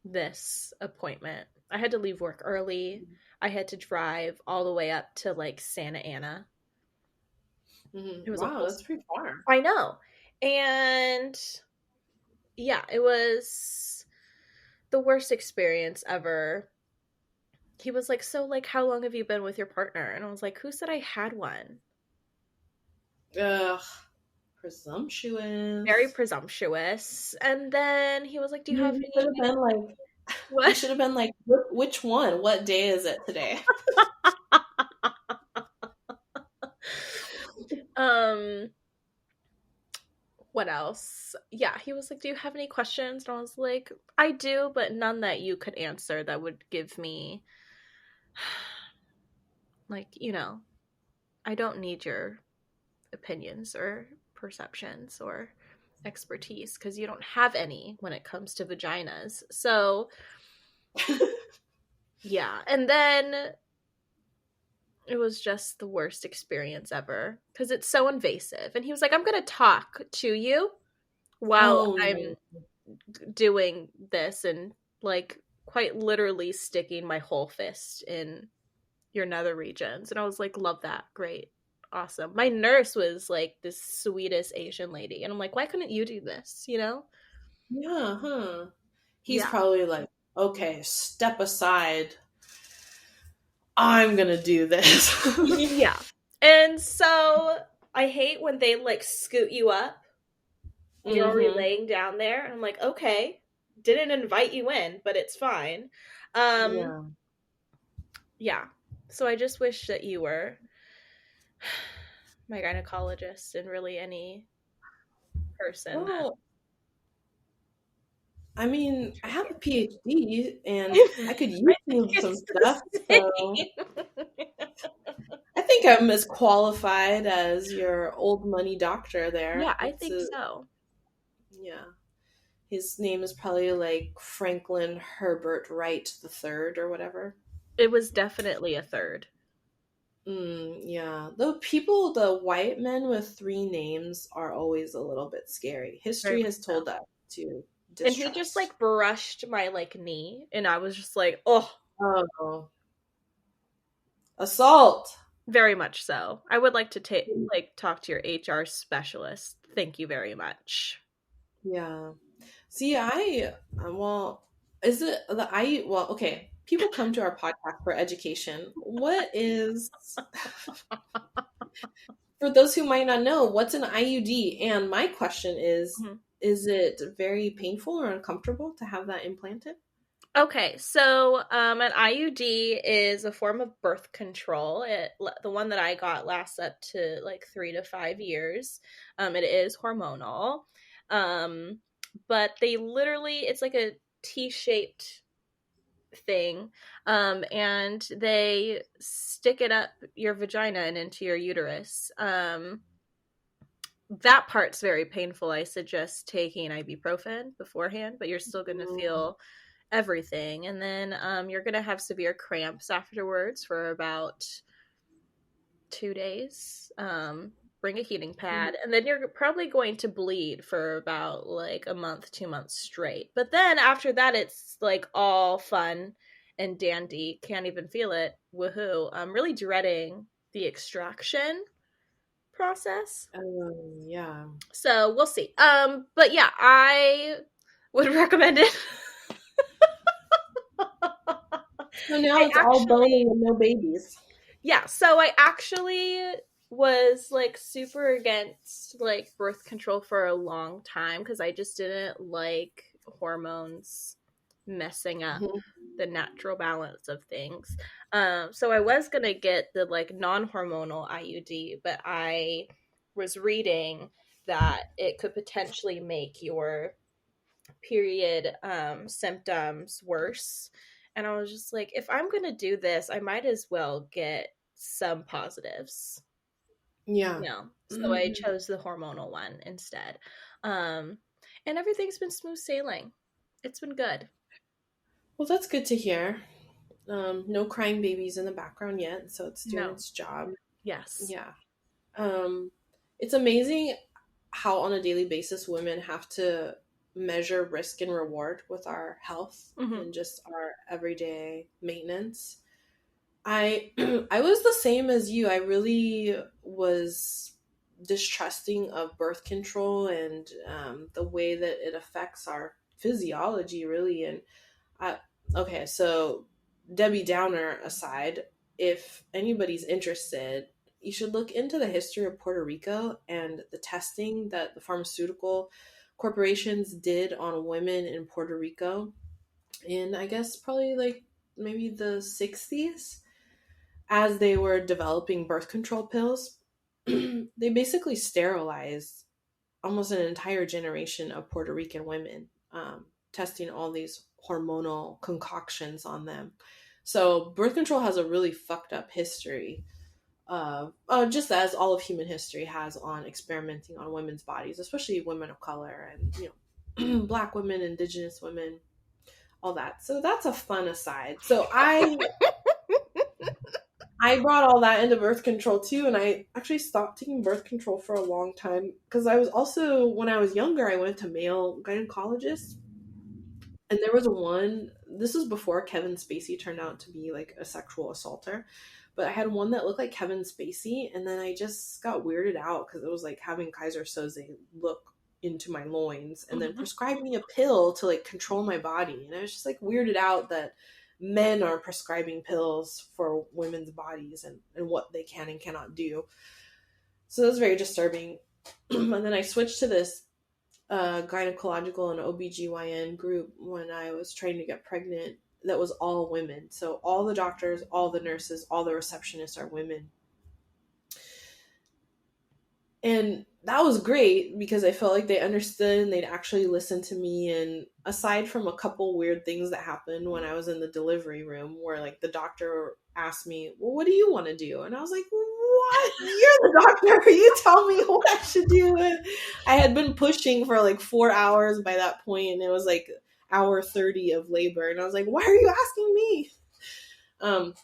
S2: this appointment. I had to leave work early. I had to drive all the way up to like Santa Ana. It was a
S3: Wow,
S2: whole
S3: that's pretty far.
S2: I know. And yeah, it was the worst experience ever. He was like, "So, like, how long have you been with your partner?" And I was like, "Who said I had one?"
S3: Ugh,
S2: Very
S3: presumptuous.
S2: presumptuous. And then he was like, "Do you have
S3: You should
S2: any
S3: have been like, you
S2: what?"
S3: should have been like, which one? What day is it today?
S2: um, what else? Yeah, he was like, "Do you have any questions?" And I was like, "I do, but none that you could answer that would give me like, you know, I don't need your opinions or perceptions or expertise because you don't have any when it comes to vaginas." So, yeah. And then it was just the worst experience ever because it's so invasive. And he was like, "I'm going to talk to you while
S3: Oh
S2: I'm
S3: no.
S2: doing this," and like quite literally sticking my whole fist in your nether regions. And I was like, "Love that. Great. Awesome." My nurse was like this sweetest Asian lady. And I'm like, "Why couldn't you do this?" You know?
S3: Yeah, huh. He's
S2: Yeah.
S3: probably like, okay, step aside. I'm gonna do this.
S2: Yeah. And so I hate when they like scoot you up and you're already
S3: Mm-hmm.
S2: laying down there. And I'm like, okay, didn't invite you in, but it's fine. Um,
S3: Yeah.
S2: yeah. So I just wish that you were my gynecologist and really any person that
S3: Well, I mean, I have a PhD and I could
S2: I think
S3: YouTube some
S2: it's the
S3: stuff, so
S2: same.
S3: I think I'm as qualified as your old money doctor
S2: Yeah,
S3: there.
S2: I think so.
S3: Yeah. His name is probably like Franklin Herbert Wright the Third or whatever.
S2: It was definitely a third.
S3: Yeah. The white men with three names are always a little bit scary.
S2: Very
S3: History
S2: much
S3: has
S2: so.
S3: told us to
S2: And he just
S3: distrust.
S2: like brushed my like knee, and I was just like, oh,
S3: Oh, assault.
S2: very much so. I would like to talk to your HR specialist. Thank you very much.
S3: Yeah. See, well, is it the well, okay. People come to our podcast for education. What is, for those who might not know, what's an IUD? And my question
S2: Mhm.
S3: is it very painful or uncomfortable to have that implanted?
S2: Okay, so an IUD is a form of birth control. The one that I got lasts up to like 3 to 5 years. It is hormonal, um, but they literally it's like a T-shaped thing, and they stick it up your vagina and into your uterus. That part's very painful. I suggest taking ibuprofen beforehand, but you're still going to
S3: Mm,
S2: feel everything. And then you're going to have severe cramps afterwards for about 2 days. Bring a heating pad. And then you're probably going to bleed for about like a month, 2 months straight. But then after that, it's like all fun and dandy. Can't even feel it. Woohoo. I'm really dreading the extraction process.
S3: yeah.
S2: So we'll see. But yeah, I would recommend it.
S3: So now
S2: I
S3: it's all
S2: actually,
S3: boning and no babies.
S2: yeah, so I actually was like super against like birth control for a long time because I just didn't like hormones messing up
S3: Mhm.
S2: the natural balance of things. So I was gonna get the like non-hormonal IUD, but I was reading that it could potentially make your period symptoms worse. And I was just like, if I'm going to do this, I might as well get some positives.
S3: Yeah.
S2: So I chose the hormonal one instead. Um, and everything's been smooth sailing. It's been good.
S3: Well, that's good to hear. No crying babies in the background yet, so it's doing
S2: No.
S3: its job.
S2: Yes.
S3: Yeah. Um, it's amazing how on a daily basis women have to measure risk and reward with our health
S2: Hmm.
S3: and just our everyday maintenance. I I was the same as you. I really was distrusting of birth control and the way that it affects our physiology, really. And I, okay, so Debbie Downer aside, if anybody's interested, you should look into the history of Puerto Rico and the testing that the pharmaceutical corporations did on women in Puerto Rico in, I guess, probably like maybe the 60s as they were developing birth control pills. They basically sterilized almost an entire generation of Puerto Rican women, testing all these hormonal concoctions on them. So birth control has a really fucked up history, just as all of human history has on experimenting on women's bodies, especially women of color and black women, indigenous women, all that. So that's a fun aside. So I brought all that into birth control too, and I actually stopped taking birth control for a long time because I was also, when I was younger, I went to male gynecologists, and there was one. This was before Kevin Spacey turned out to be like a sexual assaulter, but I had one that looked like Kevin Spacey, and then I just got weirded out because it was like having Kaiser Soze look into my loins and then
S2: Hmm.
S3: prescribe me a pill to like control my body, and I was just like weirded out that men are prescribing pills for women's bodies and what they can and cannot do. So that was very disturbing. And then I switched to this gynecological and OBGYN group when I was trying to get pregnant that was all women. So all the doctors, all the nurses, all the receptionists are women. And that was great because I felt like they understood and they'd actually listen to me. And aside from a couple weird things that happened when I was in the delivery room, where like the doctor asked me, "Well, what do you want to do?" And I was like, "What? You're the doctor. You tell me what I should do." And I had been pushing for like 4 hours by that point, and it was like hour 30 of labor. And I was like, "Why are you asking me?" Um,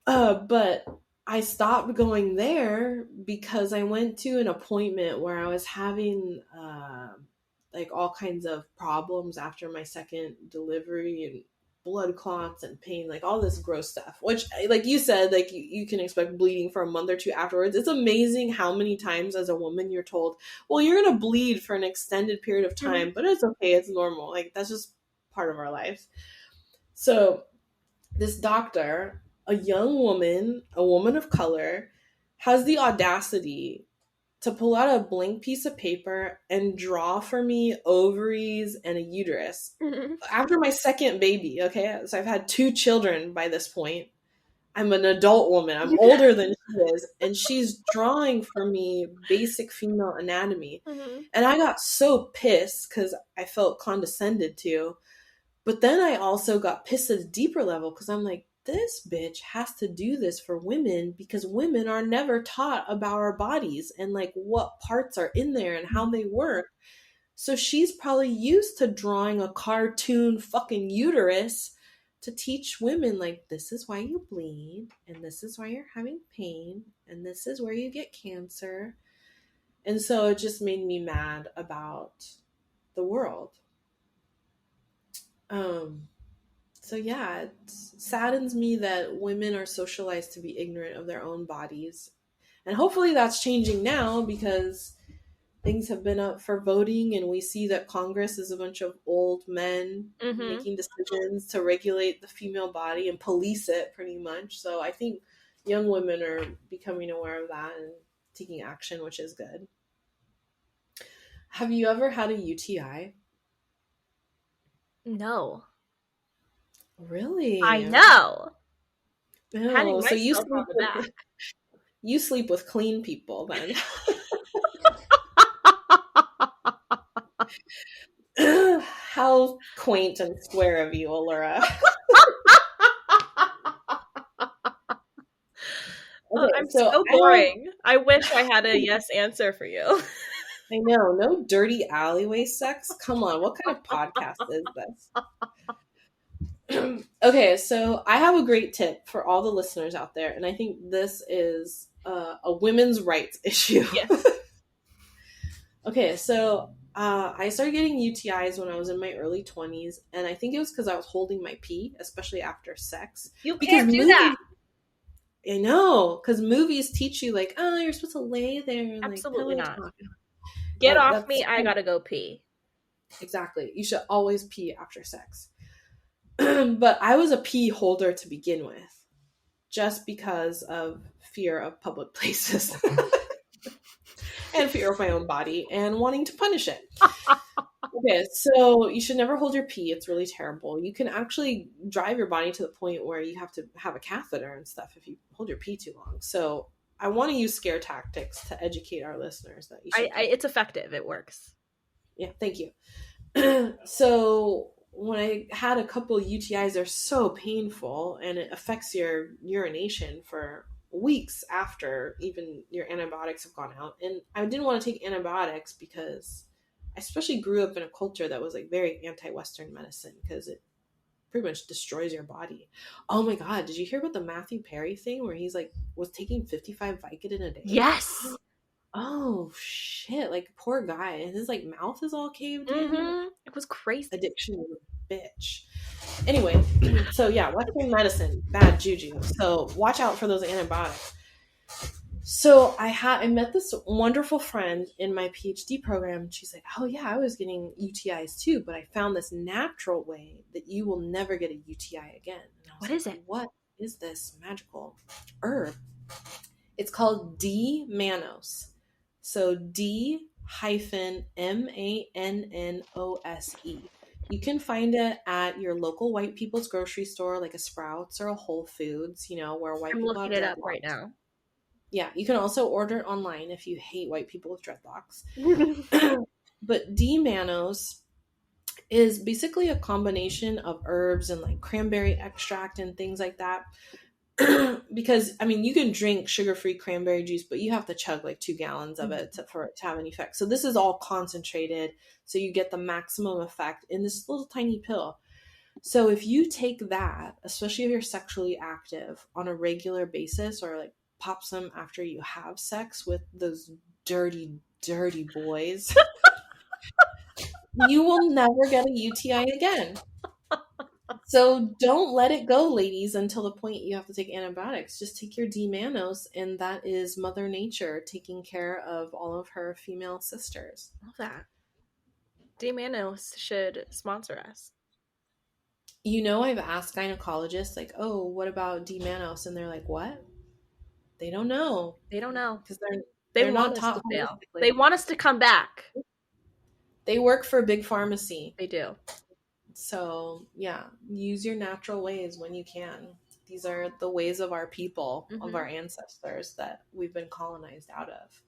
S3: But I stopped going there because I went to an appointment where I was having like all kinds of problems after my second delivery and blood clots and pain, like all this gross stuff, which, like you said, like you can expect bleeding for a month or two afterwards. It's amazing how many times as a woman you're told, well, you're going to bleed for an extended period of time, but it's okay. It's normal. Like that's just part of our lives. So this doctor, a young woman, a woman of color, has the audacity to pull out a blank piece of paper and draw for me ovaries and a uterus after my second baby. Okay, so I've had 2 children by this point. I'm an adult woman. I'm older than she is, and she's drawing for me basic female anatomy. And I got so pissed because I felt condescended to. But then I also got pissed at a deeper level because I'm like, this bitch has to do this for women because women are never taught about our bodies and like what parts are in there and how they work. So she's probably used to drawing a cartoon fucking uterus to teach women, like, this is why you bleed, and this is why you're having pain, and this is where you get cancer. And so it just made me mad about the world. So yeah, it saddens me that women are socialized to be ignorant of their own bodies. And hopefully that's changing now because things have been up for voting and we see that Congress is a bunch of old men making decisions to regulate the female body and police it pretty much. So I think young women are becoming aware of that and taking action, which is good. Have you ever had a UTI?
S2: No.
S3: Really?
S2: I know.
S3: Oh, so you sleep with clean people then. How quaint and square of you, Allura.
S2: Okay, I'm so boring. I wish I had a yes answer for you.
S3: I know, no dirty alleyway sex. Come on, what kind of podcast is this? Okay, so I have a great tip for all the listeners out there, and I think this is a women's rights issue.
S2: Yes.
S3: Okay, so I started getting UTIs when I was in my early 20s, and I think it was because I was holding my pee, especially after sex.
S2: You can't do that.
S3: I know, because movies teach you, like, oh, you're supposed to lay there. And,
S2: absolutely
S3: like,
S2: not. Get off me, I gotta go pee.
S3: Exactly. You should always pee after sex. But I was a pee holder to begin with, just because of fear of public places. And fear of my own body and wanting to punish it. Okay, so you should never hold your pee. It's really terrible. You can actually drive your body to the point where you have to have a catheter and stuff if you hold your pee too long. So I want to use scare tactics to educate our listeners that you should.
S2: It's effective. It works.
S3: Yeah, thank you. So when I had a couple UTIs, they're so painful and it affects your urination for weeks after even your antibiotics have gone out. And I didn't want to take antibiotics because I especially grew up in a culture that was like very anti-Western medicine because it pretty much destroys your body. Oh my God, did you hear about the Matthew Perry thing where he's like was taking 55 Vicodin a day?
S2: Yes.
S3: Oh shit, like poor guy. And his like mouth is all caved in.
S2: It was crazy.
S3: Addiction is a bitch. Anyway, so yeah, Western medicine, bad juju. So watch out for those antibiotics. So I met this wonderful friend in my PhD program. She's like, oh yeah, I was getting UTIs too, but I found this natural way that you will never get a UTI again. And I was
S2: what
S3: like,
S2: is it?
S3: What is this magical herb? It's called D-mannose. So D-mannose. You can find it at your local white people's grocery store, like a Sprouts or a Whole Foods, you know, where white people have dreadlocks. I'm looking it up
S2: right now.
S3: Yeah, you can also order it online if you hate white people with dreadlocks. But D-mannose is basically a combination of herbs and like cranberry extract and things like that. Because, I mean, you can drink sugar-free cranberry juice, but you have to chug like 2 gallons of it for it to have any effect. So this is all concentrated, so you get the maximum effect in this little tiny pill. So if you take that, especially if you're sexually active on a regular basis, or like pop some after you have sex with those dirty, dirty boys, you will never get a UTI again. So don't let it go, ladies, until the point you have to take antibiotics. Just take your D-mannose, and that is Mother Nature taking care of all of her female sisters.
S2: Love that. D-Manos should sponsor us.
S3: You know, I've asked gynecologists, like, oh, what about D-mannose? And they're like, what? They don't know.
S2: They don't know.
S3: Because
S2: They
S3: they're
S2: want
S3: not
S2: us
S3: taught
S2: to fail.
S3: holistically.
S2: They want us to come back.
S3: They work for a big pharmacy.
S2: They do.
S3: So, yeah, use your natural ways when you can. These are the ways of our people, of our ancestors that we've been colonized out of.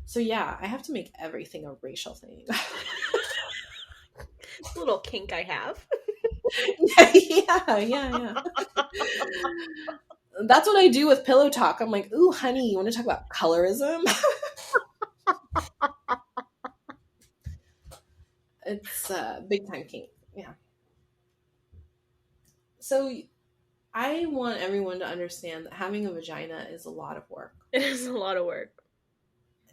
S3: So, yeah, I have to make everything a racial thing.
S2: Little kink I have.
S3: Yeah. That's what I do with Pillow Talk. I'm like, ooh, honey, you want to talk about colorism? It's big time kink. Yeah. So I want everyone to understand that having a vagina is a lot of work.
S2: It is a lot of work.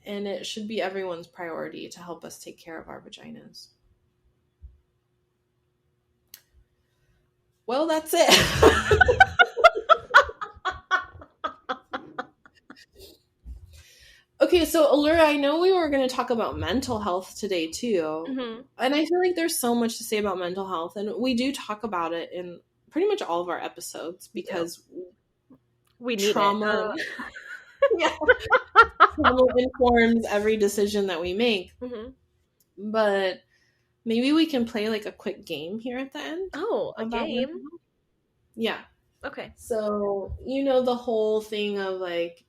S3: And it should be everyone's priority to help us take care of our vaginas. Well, that's it. Okay, so Allura, I know we were going to talk about mental health today too. And I feel like there's so much to say about mental health, and we do talk about it in pretty much all of our episodes because
S2: we need
S3: trauma. Trauma informs every decision that we make. But maybe we can play like a quick game here at the end.
S2: Oh, a game?
S3: Yeah.
S2: Okay.
S3: So, you know, the whole thing of like,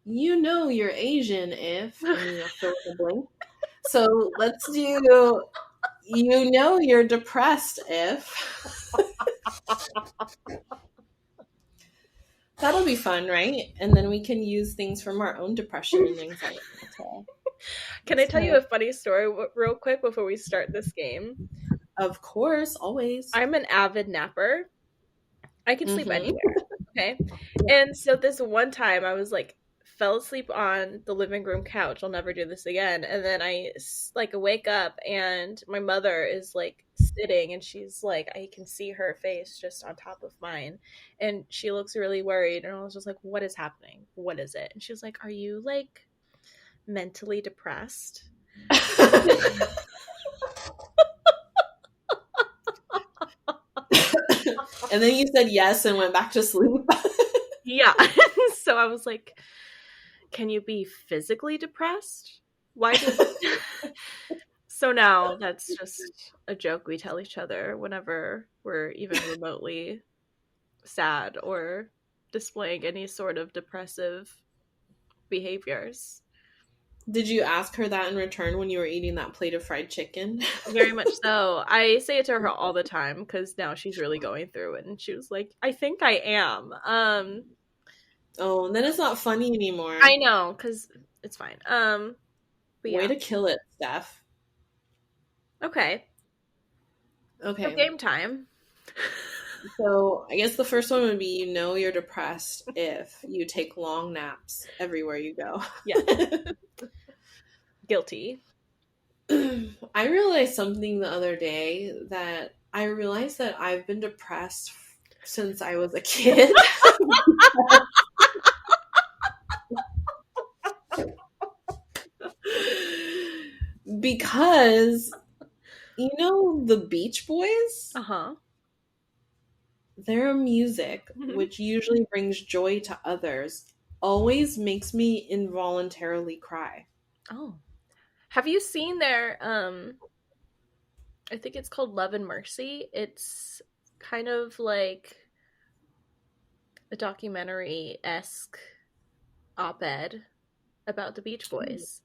S3: you know you're Asian if, and you know, fill in the blank. So let's do, you know you're depressed if. That'll be fun, right? And then we can use things from our own depression and anxiety.
S2: Can I tell you a funny story real quick before we start this game?
S3: Of course, always.
S2: I'm an avid napper. I can sleep anywhere, okay? And so this one time I was like, fell asleep on the living room couch. I'll never do this again. And then I like wake up and my mother is like sitting and she's like, I can see her face just on top of mine. And she looks really worried. And I was just like, what is happening? What is it? And she was like, are you like mentally depressed?
S3: And then you said yes and went back to sleep.
S2: Yeah. So I was like, can you be physically depressed? Why did So now that's just a joke we tell each other whenever we're even remotely sad or displaying any sort of depressive behaviors.
S3: Did you ask her that in return when you were eating that plate of fried chicken?
S2: Very much so. I say it to her all the time because now she's really going through it. And she was like, I think I am.
S3: Oh, then it's not funny anymore.
S2: I know, because it's fine. But yeah.
S3: Way to kill it, Steph.
S2: Okay. So game time.
S3: So I guess the first one would be, you know you're depressed if you take long naps everywhere you go.
S2: Yeah. Guilty.
S3: I realized something the other day that I realized that I've been depressed since I was a kid. Because, you know, the Beach Boys?
S2: Uh-huh.
S3: Their music, which usually brings joy to others, always makes me involuntarily cry.
S2: Oh. Have you seen their, I think it's called Love and Mercy. It's kind of like a documentary-esque op-ed about the Beach Boys.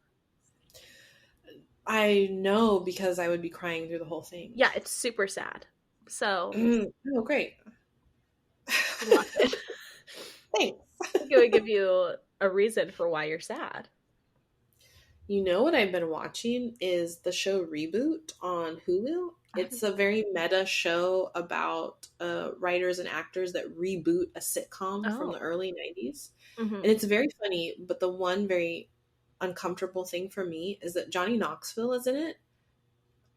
S3: I know, because I would be crying through the whole thing.
S2: Yeah, it's super sad. So.
S3: Oh, great.
S2: Watch it.
S3: Thanks.
S2: I think it would give you a reason for why you're sad.
S3: You know what I've been watching is the show Reboot on Hulu. It's a very meta show about writers and actors that reboot a sitcom from the
S2: Oh.
S3: early 90s.
S2: Mm-hmm.
S3: And it's very funny, but the one very uncomfortable thing for me is that Johnny Knoxville is in it.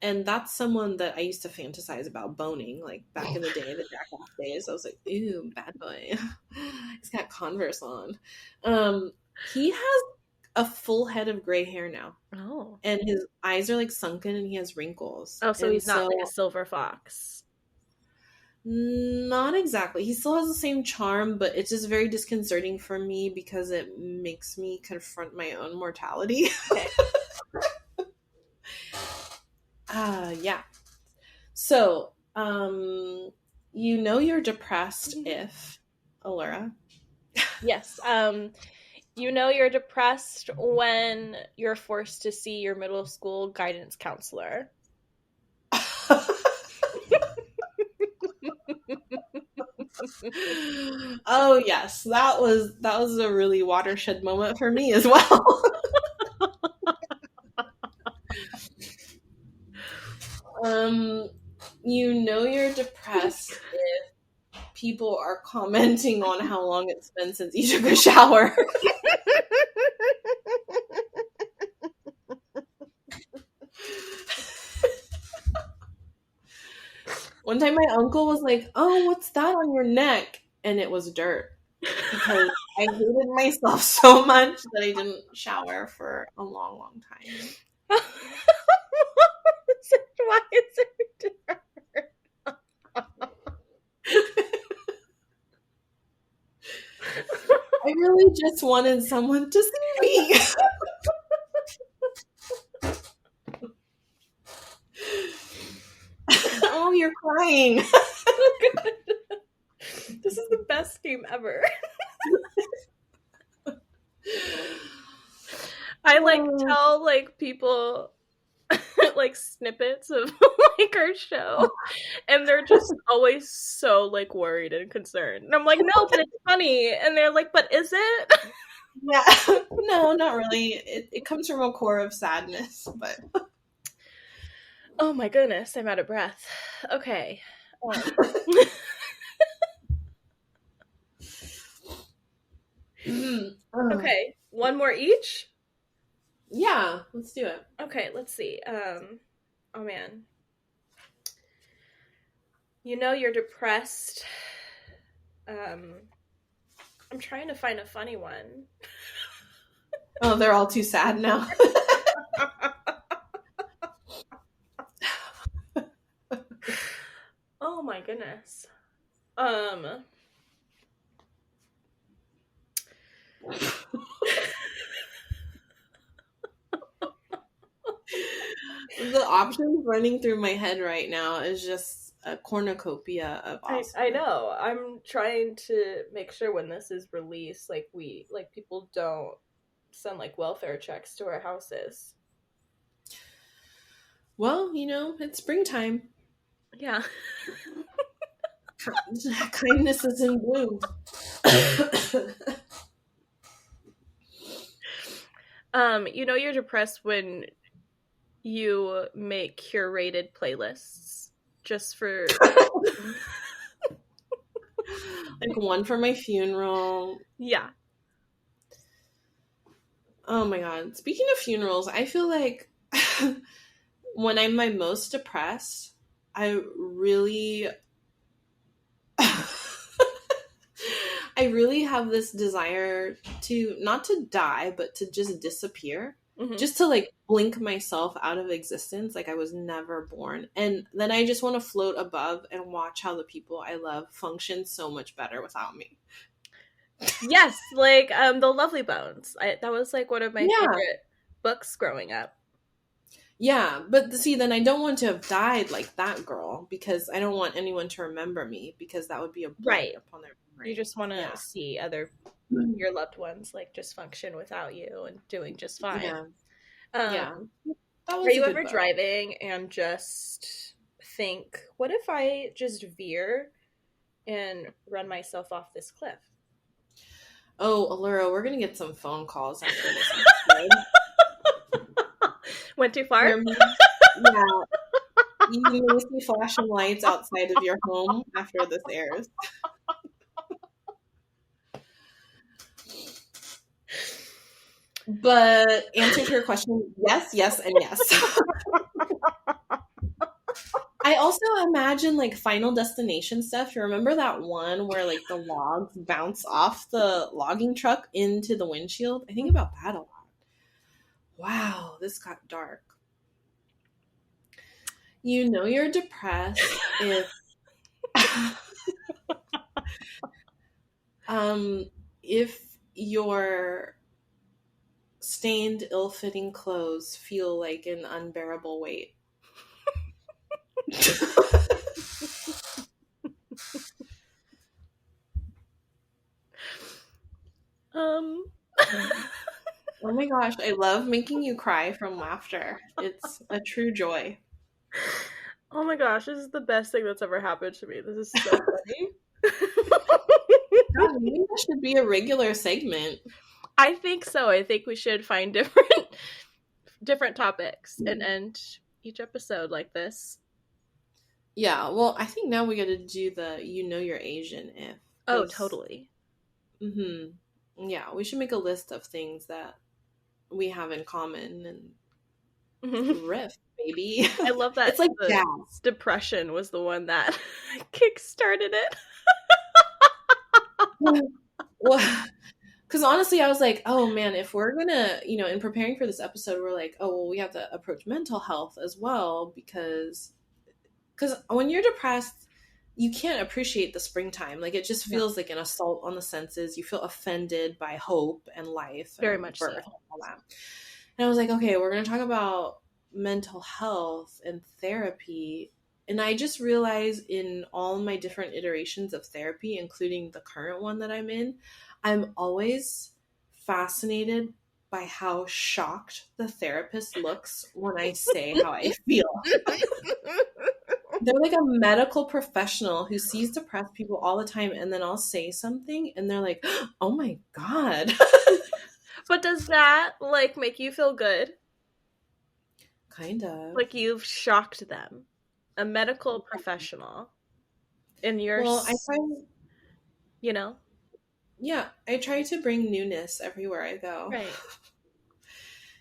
S3: And that's someone that I used to fantasize about boning, like back in the day, the Jackass days. I was like, ooh, bad boy. He's got Converse on. He has a full head of gray hair now.
S2: Oh.
S3: And his eyes are like sunken and he has wrinkles.
S2: Oh, so
S3: and
S2: he's not like a silver fox.
S3: Not exactly. He still has the same charm, but it's just very disconcerting for me because it makes me confront my own mortality.
S2: Okay.
S3: Yeah. So, you know you're depressed if, Allura.
S2: Yes. You know you're depressed when you're forced to see your middle school guidance counselor.
S3: Oh yes, that was a really watershed moment for me as well. You know you're depressed if people are commenting on how long it's been since you took a shower. One time my uncle was like, "Oh, what's that on your neck?" And it was dirt. Because I hated myself so much that I didn't shower for a long, long time.
S2: Why is it dirt?
S3: I really just wanted someone to see me. Oh, you're crying.
S2: This is the best game ever. I tell people snippets of our show, and they're just always so worried and concerned. And I'm like, no, but it's funny. And they're like, but is it?
S3: Yeah. No, not really. It comes from a core of sadness, but
S2: oh my goodness, I'm out of breath. Okay. Okay, one more each?
S3: Yeah, let's do it.
S2: Okay, let's see. Oh man. You know you're depressed. I'm trying to find a funny one.
S3: Oh, they're all too sad now.
S2: Oh my goodness.
S3: The options running through my head right now is just a cornucopia of awesome.
S2: I know. I'm trying to make sure when this is released, people don't send welfare checks to our houses.
S3: Well, it's springtime.
S2: Yeah.
S3: Kindness is in bloom.
S2: You know you're depressed when you make curated playlists just for
S3: one for my funeral.
S2: Yeah.
S3: Oh my god. Speaking of funerals, I feel like when I'm my most depressed, I really have this desire to not to die, but to just disappear. Mm-hmm. Just to blink myself out of existence, like I was never born. And then I just want to float above and watch how the people I love function so much better without me.
S2: Yes, The Lovely Bones. That was one of my favorite books growing up.
S3: Yeah, but see, then I don't want to have died like that girl because I don't want anyone to remember me because that would be a blight upon their memory. You
S2: just want to see your loved ones just function without you and doing just fine.
S3: Yeah.
S2: Are you ever driving and just think, what if I just veer and run myself off this cliff?
S3: Oh, Allura, we're going to get some phone calls after this episode.
S2: Went too far?
S3: Yeah, you may see flashing lights outside of your home after this airs. But answer to your question, yes, yes, and yes. I also imagine like Final Destination stuff. You remember that one where like the logs bounce off the logging truck into the windshield? I think about that a lot. Wow, this got dark. You know you're depressed if if your stained, ill-fitting clothes feel like an unbearable weight. Oh my gosh, I love making you cry from laughter. It's a true joy.
S2: Oh my gosh, this is the best thing that's ever happened to me. This is so funny.
S3: God, maybe that should be a regular segment.
S2: I think so. I think we should find different topics and end each episode like this.
S3: Yeah, well, I think now we got to do the you know you're Asian if.
S2: Oh, totally.
S3: Yeah, we should make a list of things that we have in common and riff, baby.
S2: I love that.
S3: It's like jazz.
S2: Depression was the one that kick-started it.
S3: Well, because honestly, I was like, oh man, if we're gonna, in preparing for this episode, we're like, oh, well, we have to approach mental health as well because when you're depressed, you can't appreciate the springtime. Like it just feels like an assault on the senses. You feel offended by hope and life.
S2: Very
S3: and
S2: much
S3: birth
S2: so.
S3: and all that. And I was like, okay, we're going to talk about mental health and therapy. And I just realized in all my different iterations of therapy, including the current one that I'm in, I'm always fascinated by how shocked the therapist looks when I say how I feel. They're like a medical professional who sees depressed people all the time, and then I'll say something and they're like, oh my God.
S2: But does that like make you feel good?
S3: Kind of.
S2: Like you've shocked them. A medical professional in your
S3: I try, Yeah, I try to bring newness everywhere I go.
S2: Right.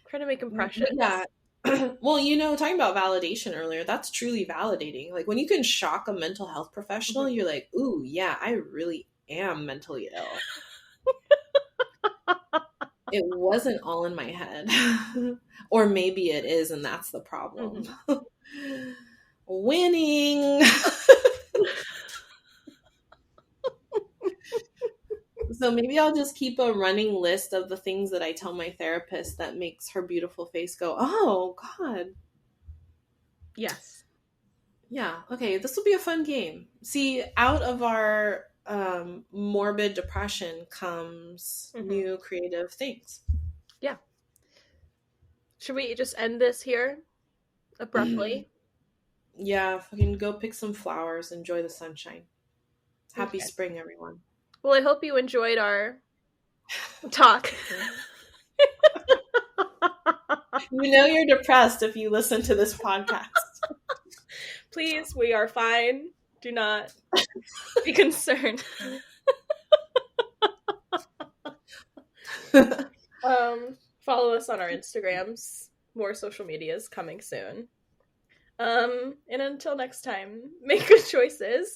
S2: Try to make impressions.
S3: Yeah. Well, talking about validation earlier, that's truly validating. Like when you can shock a mental health professional, you're like, ooh, yeah, I really am mentally ill. It wasn't all in my head. Or maybe it is, and that's the problem. Winning! So maybe I'll just keep a running list of the things that I tell my therapist that makes her beautiful face go, oh, God.
S2: Yes.
S3: Yeah. Okay. This will be a fun game. See, out of our morbid depression comes new creative things.
S2: Yeah. Should we just end this here abruptly?
S3: Yeah. Fucking go pick some flowers. Enjoy the sunshine. Happy spring, everyone.
S2: Well, I hope you enjoyed our talk.
S3: You're depressed if you listen to this podcast.
S2: Please, we are fine. Do not be concerned. Follow us on our Instagrams. More social medias coming soon. And until next time, make good choices.